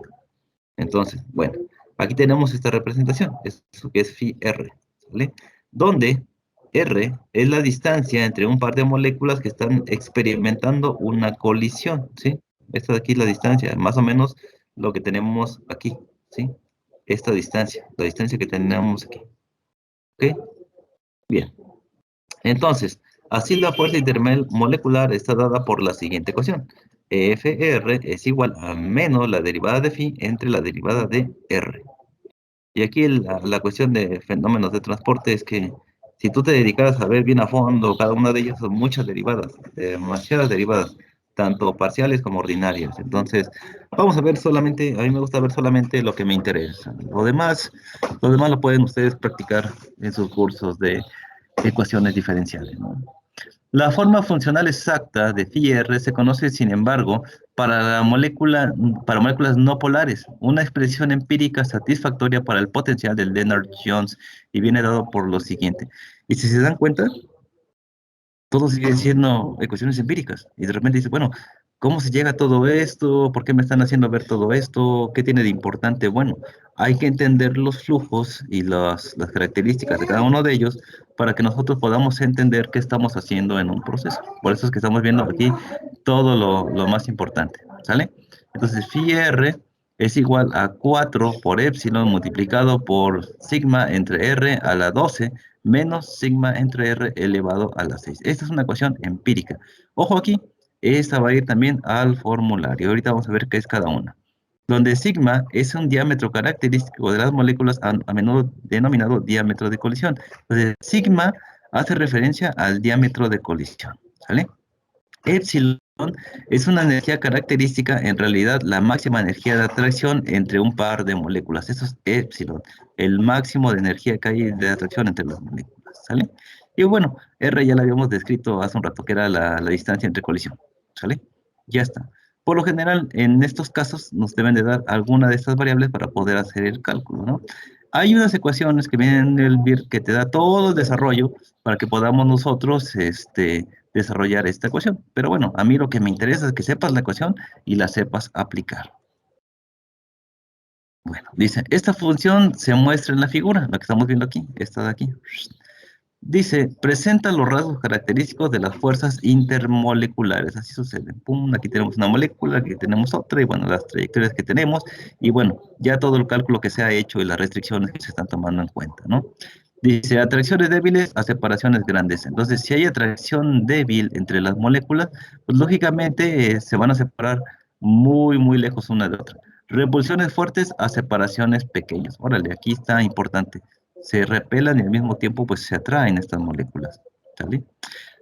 Entonces, bueno, aquí tenemos esta representación, eso que es phi r, ¿vale? Donde r es la distancia entre un par de moléculas que están experimentando una colisión, ¿sí? Esta de aquí es la distancia, más o menos lo que tenemos aquí, ¿sí? Esta distancia, la distancia que tenemos aquí, ¿ok? Bien, entonces, así la fuerza intermolecular está dada por la siguiente ecuación. Fr es igual a menos la derivada de phi entre la derivada de r. Y aquí la cuestión de fenómenos de transporte es que si tú te dedicaras a ver bien a fondo, cada una de ellas son muchas derivadas, demasiadas derivadas, tanto parciales como ordinarias. Entonces, vamos a ver solamente, a mí me gusta ver solamente lo que me interesa. Lo demás lo pueden ustedes practicar en sus cursos de ecuaciones diferenciales, ¿no? La forma funcional exacta de phi r se conoce, sin embargo, para moléculas no polares, una expresión empírica satisfactoria para el potencial de Lennard-Jones y viene dado por lo siguiente. Y si se dan cuenta, todo sigue siendo ecuaciones empíricas. Y de repente dice, bueno, ¿cómo se llega a todo esto? ¿Por qué me están haciendo ver todo esto? ¿Qué tiene de importante? Bueno, hay que entender los flujos y las características de cada uno de ellos para que nosotros podamos entender qué estamos haciendo en un proceso. Por eso es que estamos viendo aquí todo lo más importante, ¿sale? Entonces, phi r es igual a 4 por epsilon multiplicado por sigma entre r a la 12 menos sigma entre r elevado a la 6. Esta es una ecuación empírica. Ojo aquí, esta va a ir también al formulario. Ahorita vamos a ver qué es cada una. Donde sigma es un diámetro característico de las moléculas a menudo denominado diámetro de colisión. Entonces, sigma hace referencia al diámetro de colisión, ¿sale? Epsilon es una energía característica, en realidad la máxima energía de atracción entre un par de moléculas. Eso es epsilon, el máximo de energía que hay de atracción entre las moléculas, ¿sale? Y bueno, R ya la habíamos descrito hace un rato, que era la distancia entre colisión, ¿sale? Ya está. Por lo general, en estos casos nos deben de dar alguna de estas variables para poder hacer el cálculo, ¿no? Hay unas ecuaciones que vienen en el BIR que te da todo el desarrollo para que podamos nosotros, desarrollar esta ecuación. Pero bueno, a mí lo que me interesa es que sepas la ecuación y la sepas aplicar. Bueno, dice, esta función se muestra en la figura, la que estamos viendo aquí, esta de aquí. Dice, presenta los rasgos característicos de las fuerzas intermoleculares. Así sucede. Pum, aquí tenemos una molécula, aquí tenemos otra, y bueno, las trayectorias que tenemos, y bueno, ya todo el cálculo que se ha hecho y las restricciones que se están tomando en cuenta, ¿no? Dice, atracciones débiles a separaciones grandes. Entonces, si hay atracción débil entre las moléculas, pues lógicamente se van a separar muy, muy lejos una de otra. Repulsiones fuertes a separaciones pequeñas. Órale, aquí está importante. Se repelan y al mismo tiempo pues se atraen estas moléculas, ¿sale?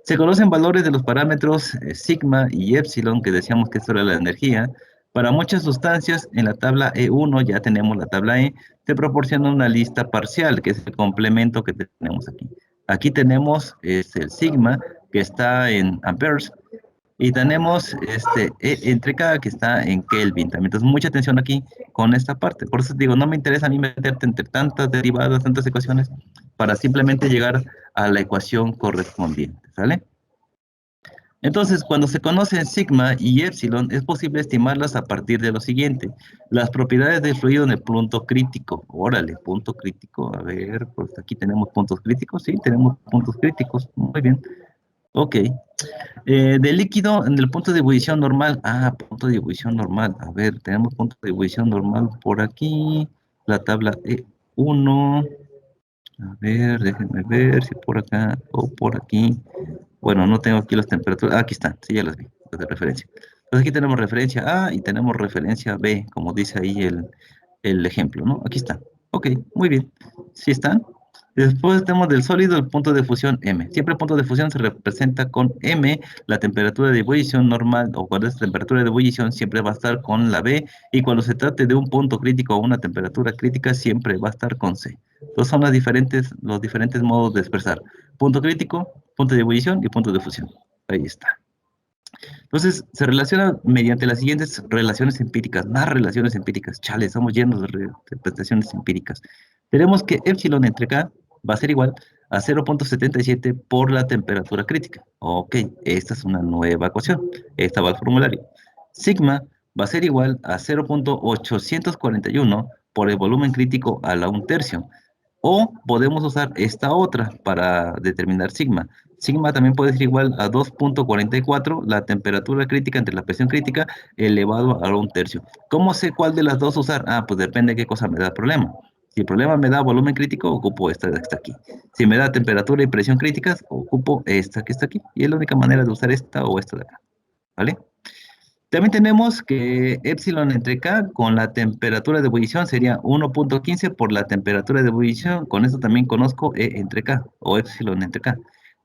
Se conocen valores de los parámetros sigma y epsilon, que decíamos que esto era la energía. Para muchas sustancias, en la tabla E1 ya tenemos la tabla E, te proporciona una lista parcial, que es el complemento que tenemos aquí. Aquí tenemos el sigma, que está en amperes, y tenemos entre cada que está en Kelvin también. Entonces, mucha atención aquí con esta parte. Por eso digo, no me interesa a mí meterte entre tantas derivadas, tantas ecuaciones, para simplemente llegar a la ecuación correspondiente, ¿sale? Entonces, cuando se conocen sigma y epsilon, es posible estimarlas a partir de lo siguiente. Las propiedades del fluido en el punto crítico. Órale, punto crítico. A ver, pues aquí tenemos puntos críticos. Sí, tenemos puntos críticos. Muy bien. Ok. Del líquido en el punto de ebullición normal. Ah, punto de ebullición normal. A ver, tenemos punto de ebullición normal por aquí. La tabla E1. A ver, déjenme ver si por acá o por aquí. Bueno, no tengo aquí las temperaturas. Ah, aquí están, sí, ya las vi, las de referencia. Entonces aquí tenemos referencia A y tenemos referencia B, como dice ahí el ejemplo, ¿no? Aquí está. Ok, muy bien. ¿Sí están? Después tenemos del sólido el punto de fusión M. Siempre el punto de fusión se representa con M, la temperatura de ebullición normal, o cuando es temperatura de ebullición siempre va a estar con la B, y cuando se trate de un punto crítico o una temperatura crítica siempre va a estar con C. Entonces son los diferentes modos de expresar. Punto crítico, punto de ebullición y punto de fusión. Ahí está. Entonces, se relaciona mediante las siguientes relaciones empíricas, más relaciones empíricas. Chale, estamos llenos de representaciones empíricas. Tenemos que epsilon entre K va a ser igual a 0.77 por la temperatura crítica. Ok, esta es una nueva ecuación. Esta va al formulario. Sigma va a ser igual a 0.841 por el volumen crítico a la 1/3. O podemos usar esta otra para determinar sigma. Sigma también puede ser igual a 2.44, la temperatura crítica entre la presión crítica elevado a 1/3. ¿Cómo sé cuál de las dos usar? Ah, pues depende de qué cosa me da el problema. Si el problema me da volumen crítico, ocupo esta que está aquí. Si me da temperatura y presión críticas, ocupo esta que está aquí. Y es la única manera de usar esta o esta de acá. ¿Vale? También tenemos que epsilon entre K con la temperatura de ebullición sería 1.15 por la temperatura de ebullición. Con eso también conozco E entre K o epsilon entre K.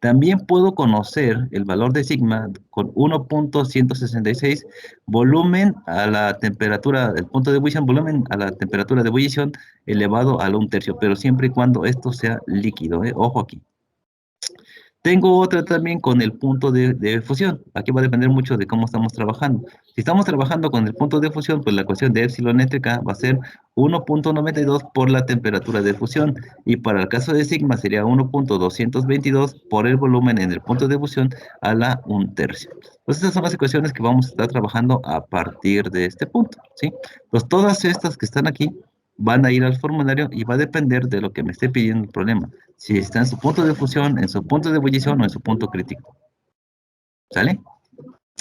También puedo conocer el valor de sigma con 1.166 volumen a la temperatura, el punto de ebullición, volumen a la temperatura de ebullición elevado a la 1/3, pero siempre y cuando esto sea líquido, ojo aquí. Tengo otra también con el punto de fusión. Aquí va a depender mucho de cómo estamos trabajando. Si estamos trabajando con el punto de fusión, pues la ecuación de epsilon entre K va a ser 1.92 por la temperatura de fusión. Y para el caso de sigma sería 1.222 por el volumen en el punto de fusión a la 1/3. Entonces, estas son las ecuaciones que vamos a estar trabajando a partir de este punto, ¿sí? Pues todas estas que están aquí van a ir al formulario y va a depender de lo que me esté pidiendo el problema. Si está en su punto de fusión, en su punto de ebullición o en su punto crítico. ¿Sale?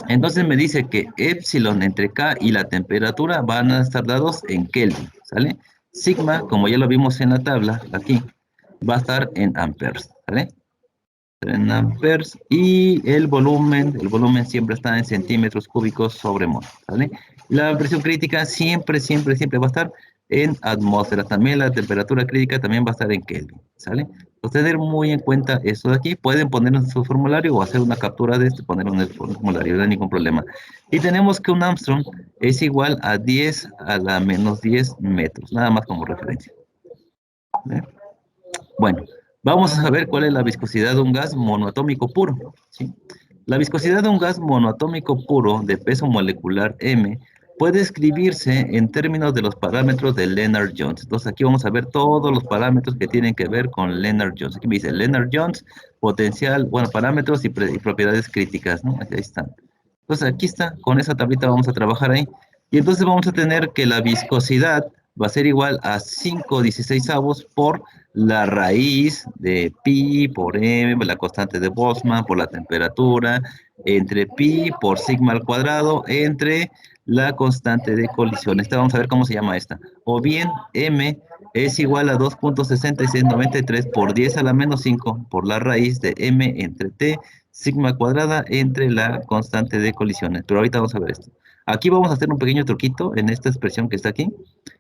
Entonces me dice que epsilon entre K y la temperatura van a estar dados en Kelvin. ¿Sale? Sigma, como ya lo vimos en la tabla, aquí, va a estar en amperes. ¿Sale? En amperes y el volumen siempre está en centímetros cúbicos sobre mol. ¿Sale? La presión crítica siempre va a estar en atmósfera. También la temperatura crítica también va a estar en Kelvin. ¿Sale? Entonces, tener muy en cuenta eso de aquí. Pueden ponerlo en su formulario o hacer una captura de este, ponerlo en el formulario, no hay ningún problema. Y tenemos que un Armstrong es igual a 10 a la menos 10 metros, nada más como referencia. ¿Vale? Bueno, vamos a ver cuál es la viscosidad de un gas monoatómico puro, ¿sí? La viscosidad de un gas monoatómico puro de peso molecular M puede escribirse en términos de los parámetros de Lennard-Jones. Entonces aquí vamos a ver todos los parámetros que tienen que ver con Lennard-Jones. Aquí me dice Lennard-Jones, potencial, bueno, parámetros y propiedades críticas, ¿no? Ahí están. Entonces aquí está, con esa tablita vamos a trabajar ahí. Y entonces vamos a tener que la viscosidad va a ser igual a 5/16 por la raíz de pi por m, la constante de Boltzmann, por la temperatura, entre pi por sigma al cuadrado, entre la constante de colisión. Esta vamos a ver cómo se llama esta. O bien m es igual a 2.6693 por 10 a la menos 5 por la raíz de m entre t, sigma cuadrada entre la constante de colisiones. Pero ahorita vamos a ver esto. Aquí vamos a hacer un pequeño truquito en esta expresión que está aquí,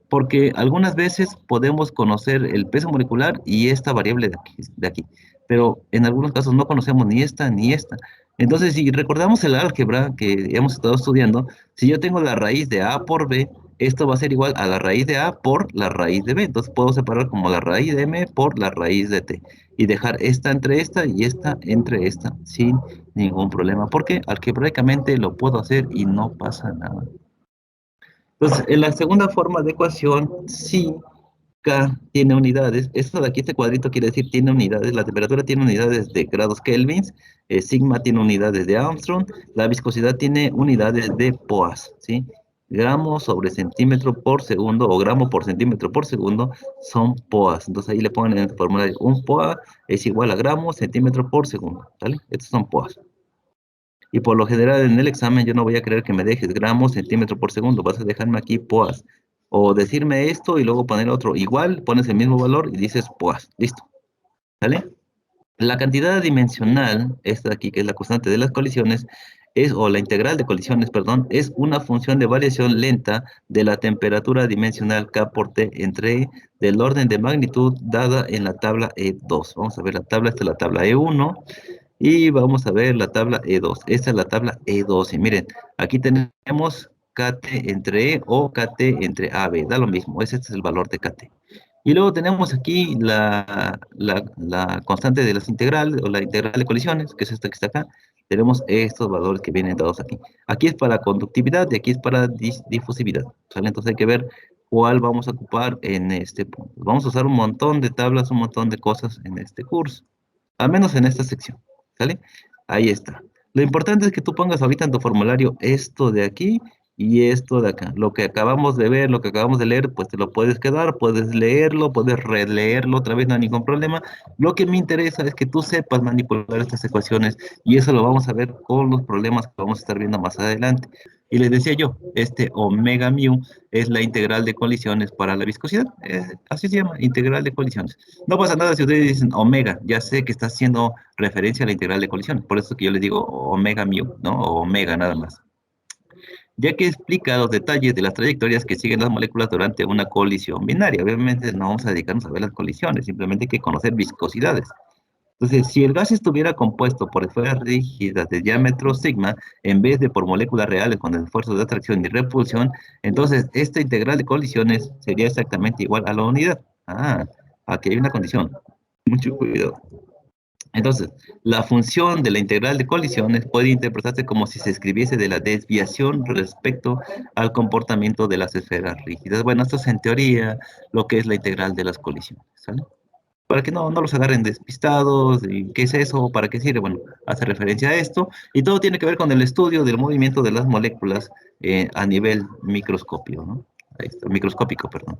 porque algunas veces podemos conocer el peso molecular y esta variable de aquí, pero en algunos casos no conocemos ni esta ni esta. Entonces, si recordamos el álgebra que hemos estado estudiando, si yo tengo la raíz de A por B, esto va a ser igual a la raíz de A por la raíz de B. Entonces puedo separar como la raíz de M por la raíz de T y dejar esta entre esta y esta entre esta sin ningún problema, porque algebraicamente lo puedo hacer y no pasa nada. Entonces, en la segunda forma de ecuación, sí K tiene unidades, esto de aquí, este cuadrito quiere decir tiene unidades, la temperatura tiene unidades de grados kelvins, sigma tiene unidades de Armstrong, la viscosidad tiene unidades de poas, ¿sí? Gramo sobre centímetro por segundo o gramo por centímetro por segundo son poas. Entonces ahí le ponen en el formulario, un poa es igual a gramo centímetro por segundo, ¿vale? Estos son poas. Y por lo general en el examen yo no voy a querer que me dejes gramos centímetro por segundo, vas a dejarme aquí poas. O decirme esto y luego poner otro igual, pones el mismo valor y dices poas, listo, ¿vale? La cantidad dimensional, esta de aquí que es la constante de las colisiones, o la integral de colisiones, perdón, es una función de variación lenta de la temperatura dimensional K por T entre E del orden de magnitud dada en la tabla E2. Vamos a ver la tabla, esta es la tabla E1 y vamos a ver la tabla E2. Esta es la tabla E2 y miren, aquí tenemos KT entre E o KT entre AB, da lo mismo, ese es el valor de KT. Y luego tenemos aquí la constante de las integrales, o la integral de colisiones, que es esta que está acá. Tenemos estos valores que vienen dados aquí. Aquí es para conductividad y aquí es para difusividad, ¿sale? Entonces hay que ver cuál vamos a ocupar en este punto. Vamos a usar un montón de tablas, un montón de cosas en este curso, al menos en esta sección, ¿sale? Ahí está. Lo importante es que tú pongas ahorita en tu formulario esto de aquí y esto de acá. Lo que acabamos de ver, lo que acabamos de leer, pues te lo puedes quedar, puedes leerlo, puedes releerlo otra vez, no hay ningún problema. Lo que me interesa es que tú sepas manipular estas ecuaciones y eso lo vamos a ver con los problemas que vamos a estar viendo más adelante. Y les decía yo, este omega mu es la integral de colisiones para la viscosidad. Así se llama, integral de colisiones. No pasa nada si ustedes dicen omega, ya sé que está haciendo referencia a la integral de colisiones, por eso que yo les digo omega mu, ¿no? O omega nada más, ya que explica los detalles de las trayectorias que siguen las moléculas durante una colisión binaria. Obviamente no vamos a dedicarnos a ver las colisiones, simplemente hay que conocer viscosidades. Entonces, si el gas estuviera compuesto por esferas rígidas de diámetro sigma, en vez de por moléculas reales con esfuerzos de atracción y repulsión, entonces esta integral de colisiones sería exactamente igual a la unidad. Ah, aquí hay una condición. Mucho cuidado. Entonces, la función de la integral de colisiones puede interpretarse como si se escribiese de la desviación respecto al comportamiento de las esferas rígidas. Bueno, esto es en teoría lo que es la integral de las colisiones, ¿sale? Para que no los agarren despistados, y ¿qué es eso? ¿Para qué sirve? Bueno, hace referencia a esto, y todo tiene que ver con el estudio del movimiento de las moléculas a nivel microscopio, ¿no? Ahí está, microscópico, perdón.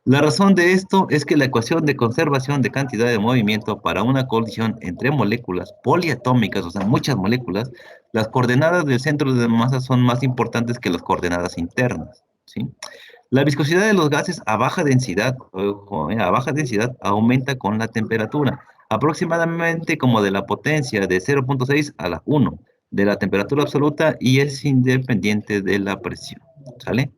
La razón de esto es que la ecuación de conservación de cantidad de movimiento para una colisión entre moléculas poliatómicas, o sea, muchas moléculas, las coordenadas del centro de masa son más importantes que las coordenadas internas, ¿sí? La viscosidad de los gases a baja densidad, ojo, a baja densidad aumenta con la temperatura, aproximadamente como de la potencia de 0,6 a la 1 de la temperatura absoluta y es independiente de la presión, ¿sale?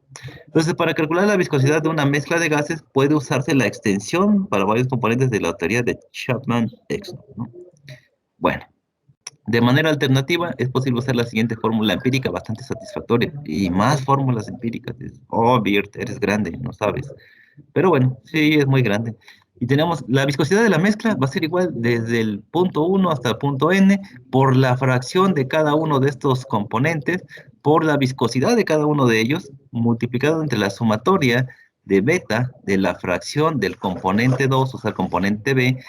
Entonces, para calcular la viscosidad de una mezcla de gases, puede usarse la extensión para varios componentes de la teoría de Chapman-Exner, ¿no? Bueno, de manera alternativa, es posible usar la siguiente fórmula empírica bastante satisfactoria y más fórmulas empíricas. Oh, Birt, eres grande, no sabes. Pero bueno, sí, es muy grande. Y tenemos la viscosidad de la mezcla va a ser igual desde el punto 1 hasta el punto n por la fracción de cada uno de estos componentes por la viscosidad de cada uno de ellos multiplicado entre la sumatoria de beta de la fracción del componente 2, o sea, el componente B,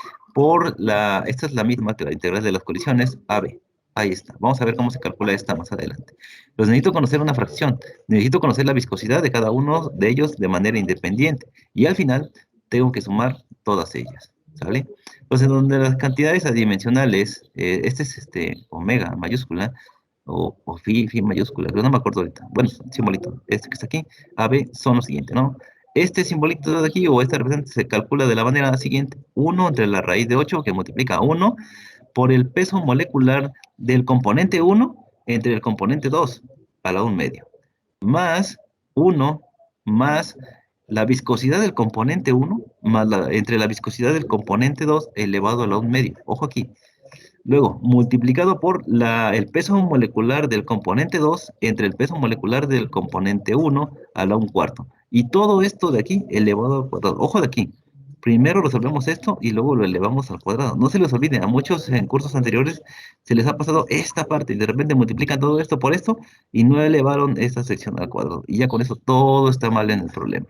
esta es la misma que la integral de las colisiones, AB. Ahí está. Vamos a ver cómo se calcula esta más adelante. Pues necesito conocer una fracción. Necesito conocer la viscosidad de cada uno de ellos de manera independiente. Y al final tengo que sumar todas ellas. ¿Sale? Entonces, donde las cantidades adimensionales, este es omega mayúscula, o phi mayúscula, pero no me acuerdo ahorita. Bueno, simbolito, este que está aquí, AB, son lo siguiente, ¿no? Este simbolito de aquí, o este representante, se calcula de la manera siguiente. 1 entre la raíz de 8, que multiplica 1, por el peso molecular del componente 1 entre el componente 2 a la 1 medio, más 1 más la viscosidad del componente 1 más entre la viscosidad del componente 2 elevado a la 1 medio. Ojo aquí. Luego, multiplicado por el peso molecular del componente 2 entre el peso molecular del componente 1 a la 1 cuarto. Y todo esto de aquí elevado al cuadrado. Ojo de aquí. Primero resolvemos esto y luego lo elevamos al cuadrado. No se les olvide, a muchos en cursos anteriores se les ha pasado esta parte y de repente multiplican todo esto por esto y no elevaron esta sección al cuadrado. Y ya con eso todo está mal en el problema.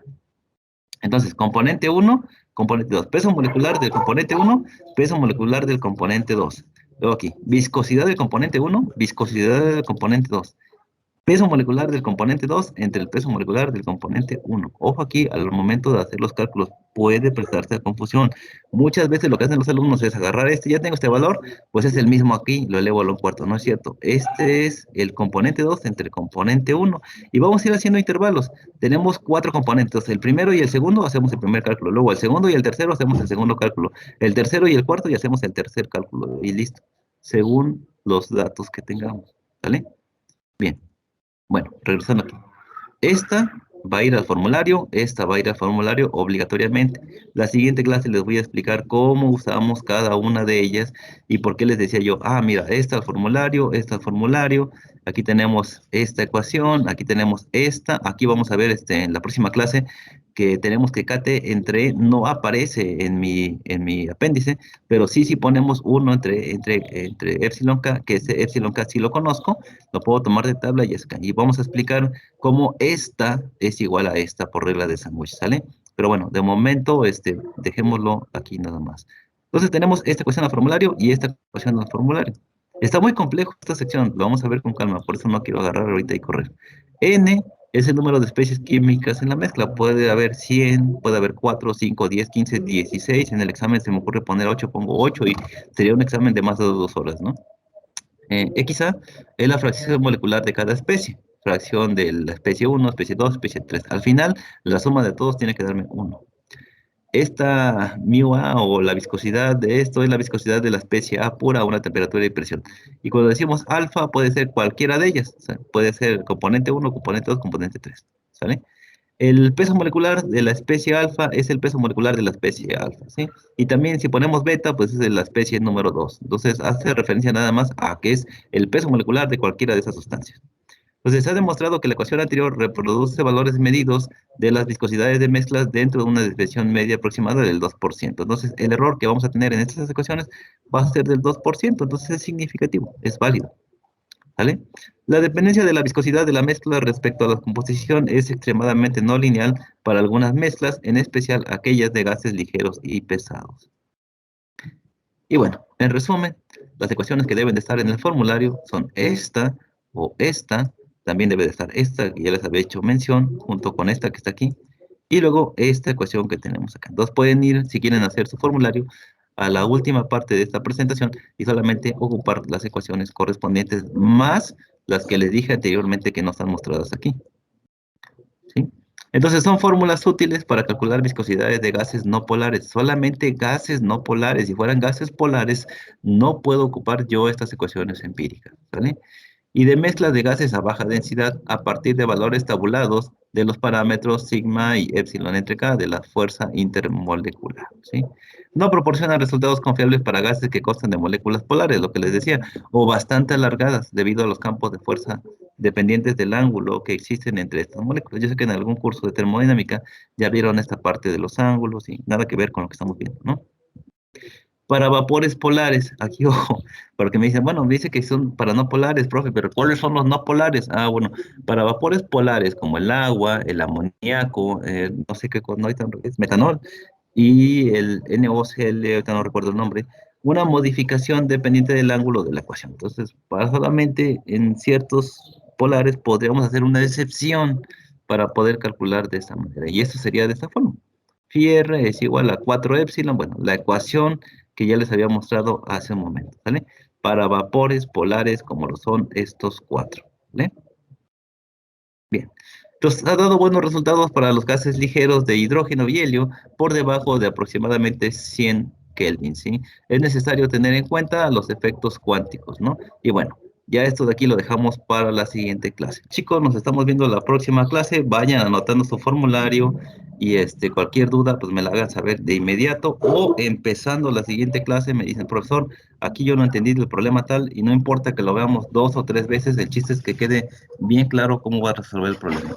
Entonces, componente uno, componente 2, peso molecular del componente uno, peso molecular del componente 2. Luego aquí, viscosidad del componente uno, viscosidad del componente 2. Peso molecular del componente 2 entre el peso molecular del componente uno. Ojo aquí, al momento de hacer los cálculos puede prestarse a confusión. Muchas veces lo que hacen los alumnos es agarrar este, ya tengo este valor, pues es el mismo aquí, lo elevo a un cuarto. No es cierto. Este es el componente 2 entre el componente uno. Y vamos a ir haciendo intervalos. Tenemos 4 componentes. El primero y el segundo hacemos el primer cálculo. Luego el segundo y el tercero hacemos el segundo cálculo. El tercero y el cuarto y hacemos el tercer cálculo. Y listo. Según los datos que tengamos. ¿Vale? Bien. Bueno, regresando aquí. Esta va a ir al formulario, esta va a ir al formulario obligatoriamente. La siguiente clase les voy a explicar cómo usamos cada una de ellas y por qué les decía yo, mira, esta al formulario, aquí tenemos esta ecuación, aquí tenemos esta, aquí vamos a ver en la próxima clase que tenemos que cate entre, no aparece en mi apéndice, pero sí ponemos uno entre epsilon k, que ese epsilon k sí lo conozco, lo puedo tomar de tabla y vamos a explicar cómo esta es igual a esta por regla de sándwich, ¿sale? Pero bueno, de momento, dejémoslo aquí nada más. Entonces tenemos esta ecuación al formulario y esta ecuación al formulario. Está muy complejo esta sección, lo vamos a ver con calma, por eso no quiero agarrar ahorita y correr. N es el número de especies químicas en la mezcla. Puede haber 100, puede haber 4, 5, 10, 15, 16. En el examen se me ocurre poner 8, pongo 8 y sería un examen de más de 2 horas, ¿no? XA es la fracción molecular de cada especie. Fracción de la especie 1, especie 2, especie 3. Al final, la suma de todos tiene que darme 1. Esta μA o la viscosidad de esto es la viscosidad de la especie A pura a una temperatura y presión. Y cuando decimos alfa, puede ser cualquiera de ellas. O sea, puede ser componente 1, componente 2, componente 3. ¿Sale? El peso molecular de la especie alfa es el peso molecular de la especie alfa, ¿sí? Y también si ponemos beta, pues es de la especie número 2. Entonces hace referencia nada más a que es el peso molecular de cualquiera de esas sustancias. Entonces se ha demostrado que la ecuación anterior reproduce valores medidos de las viscosidades de mezclas dentro de una desviación media aproximada del 2%. Entonces el error que vamos a tener en estas ecuaciones va a ser del 2%, entonces es significativo, es válido. ¿Vale? La dependencia de la viscosidad de la mezcla respecto a la composición es extremadamente no lineal para algunas mezclas, en especial aquellas de gases ligeros y pesados. Y bueno, en resumen, las ecuaciones que deben de estar en el formulario son esta o esta, también debe de estar esta, que ya les había hecho mención, junto con esta que está aquí, y luego esta ecuación que tenemos acá. Entonces pueden ir, si quieren hacer su formulario, a la última parte de esta presentación y solamente ocupar las ecuaciones correspondientes más las que les dije anteriormente que no están mostradas aquí. ¿Sí? Entonces son fórmulas útiles para calcular viscosidades de gases no polares, solamente gases no polares. Si fueran gases polares, no puedo ocupar yo estas ecuaciones empíricas, ¿vale? Y de mezclas de gases a baja densidad a partir de valores tabulados de los parámetros sigma y epsilon entre K de la fuerza intermolecular, ¿sí? No proporciona resultados confiables para gases que constan de moléculas polares, lo que les decía, o bastante alargadas debido a los campos de fuerza dependientes del ángulo que existen entre estas moléculas. Yo sé que en algún curso de termodinámica ya vieron esta parte de los ángulos y nada que ver con lo que estamos viendo, ¿no? Para vapores polares, aquí ojo, porque me dicen, bueno, me dice que son para no polares, profe, pero ¿cuáles son los no polares? Bueno, para vapores polares como el agua, el amoníaco, no sé qué, no, es metanol, y el NOCl, ahorita no recuerdo el nombre, una modificación dependiente del ángulo de la ecuación. Entonces, para solamente en ciertos polares podríamos hacer una excepción para poder calcular de esta manera, y esto sería de esta forma. Phi r es igual a 4 epsilon, bueno, la ecuación que ya les había mostrado hace un momento, ¿vale? Para vapores polares como lo son estos 4, ¿vale? Bien. Entonces, ha dado buenos resultados para los gases ligeros de hidrógeno y helio por debajo de aproximadamente 100 Kelvin, ¿sí? Es necesario tener en cuenta los efectos cuánticos, ¿no? Y bueno, ya esto de aquí lo dejamos para la siguiente clase. Chicos, nos estamos viendo la próxima clase. Vayan anotando su formulario y cualquier duda, pues me la hagan saber de inmediato o empezando la siguiente clase me dicen, profesor, aquí yo no entendí el problema tal y no importa que lo veamos 2 o 3 veces, el chiste es que quede bien claro cómo va a resolver el problema.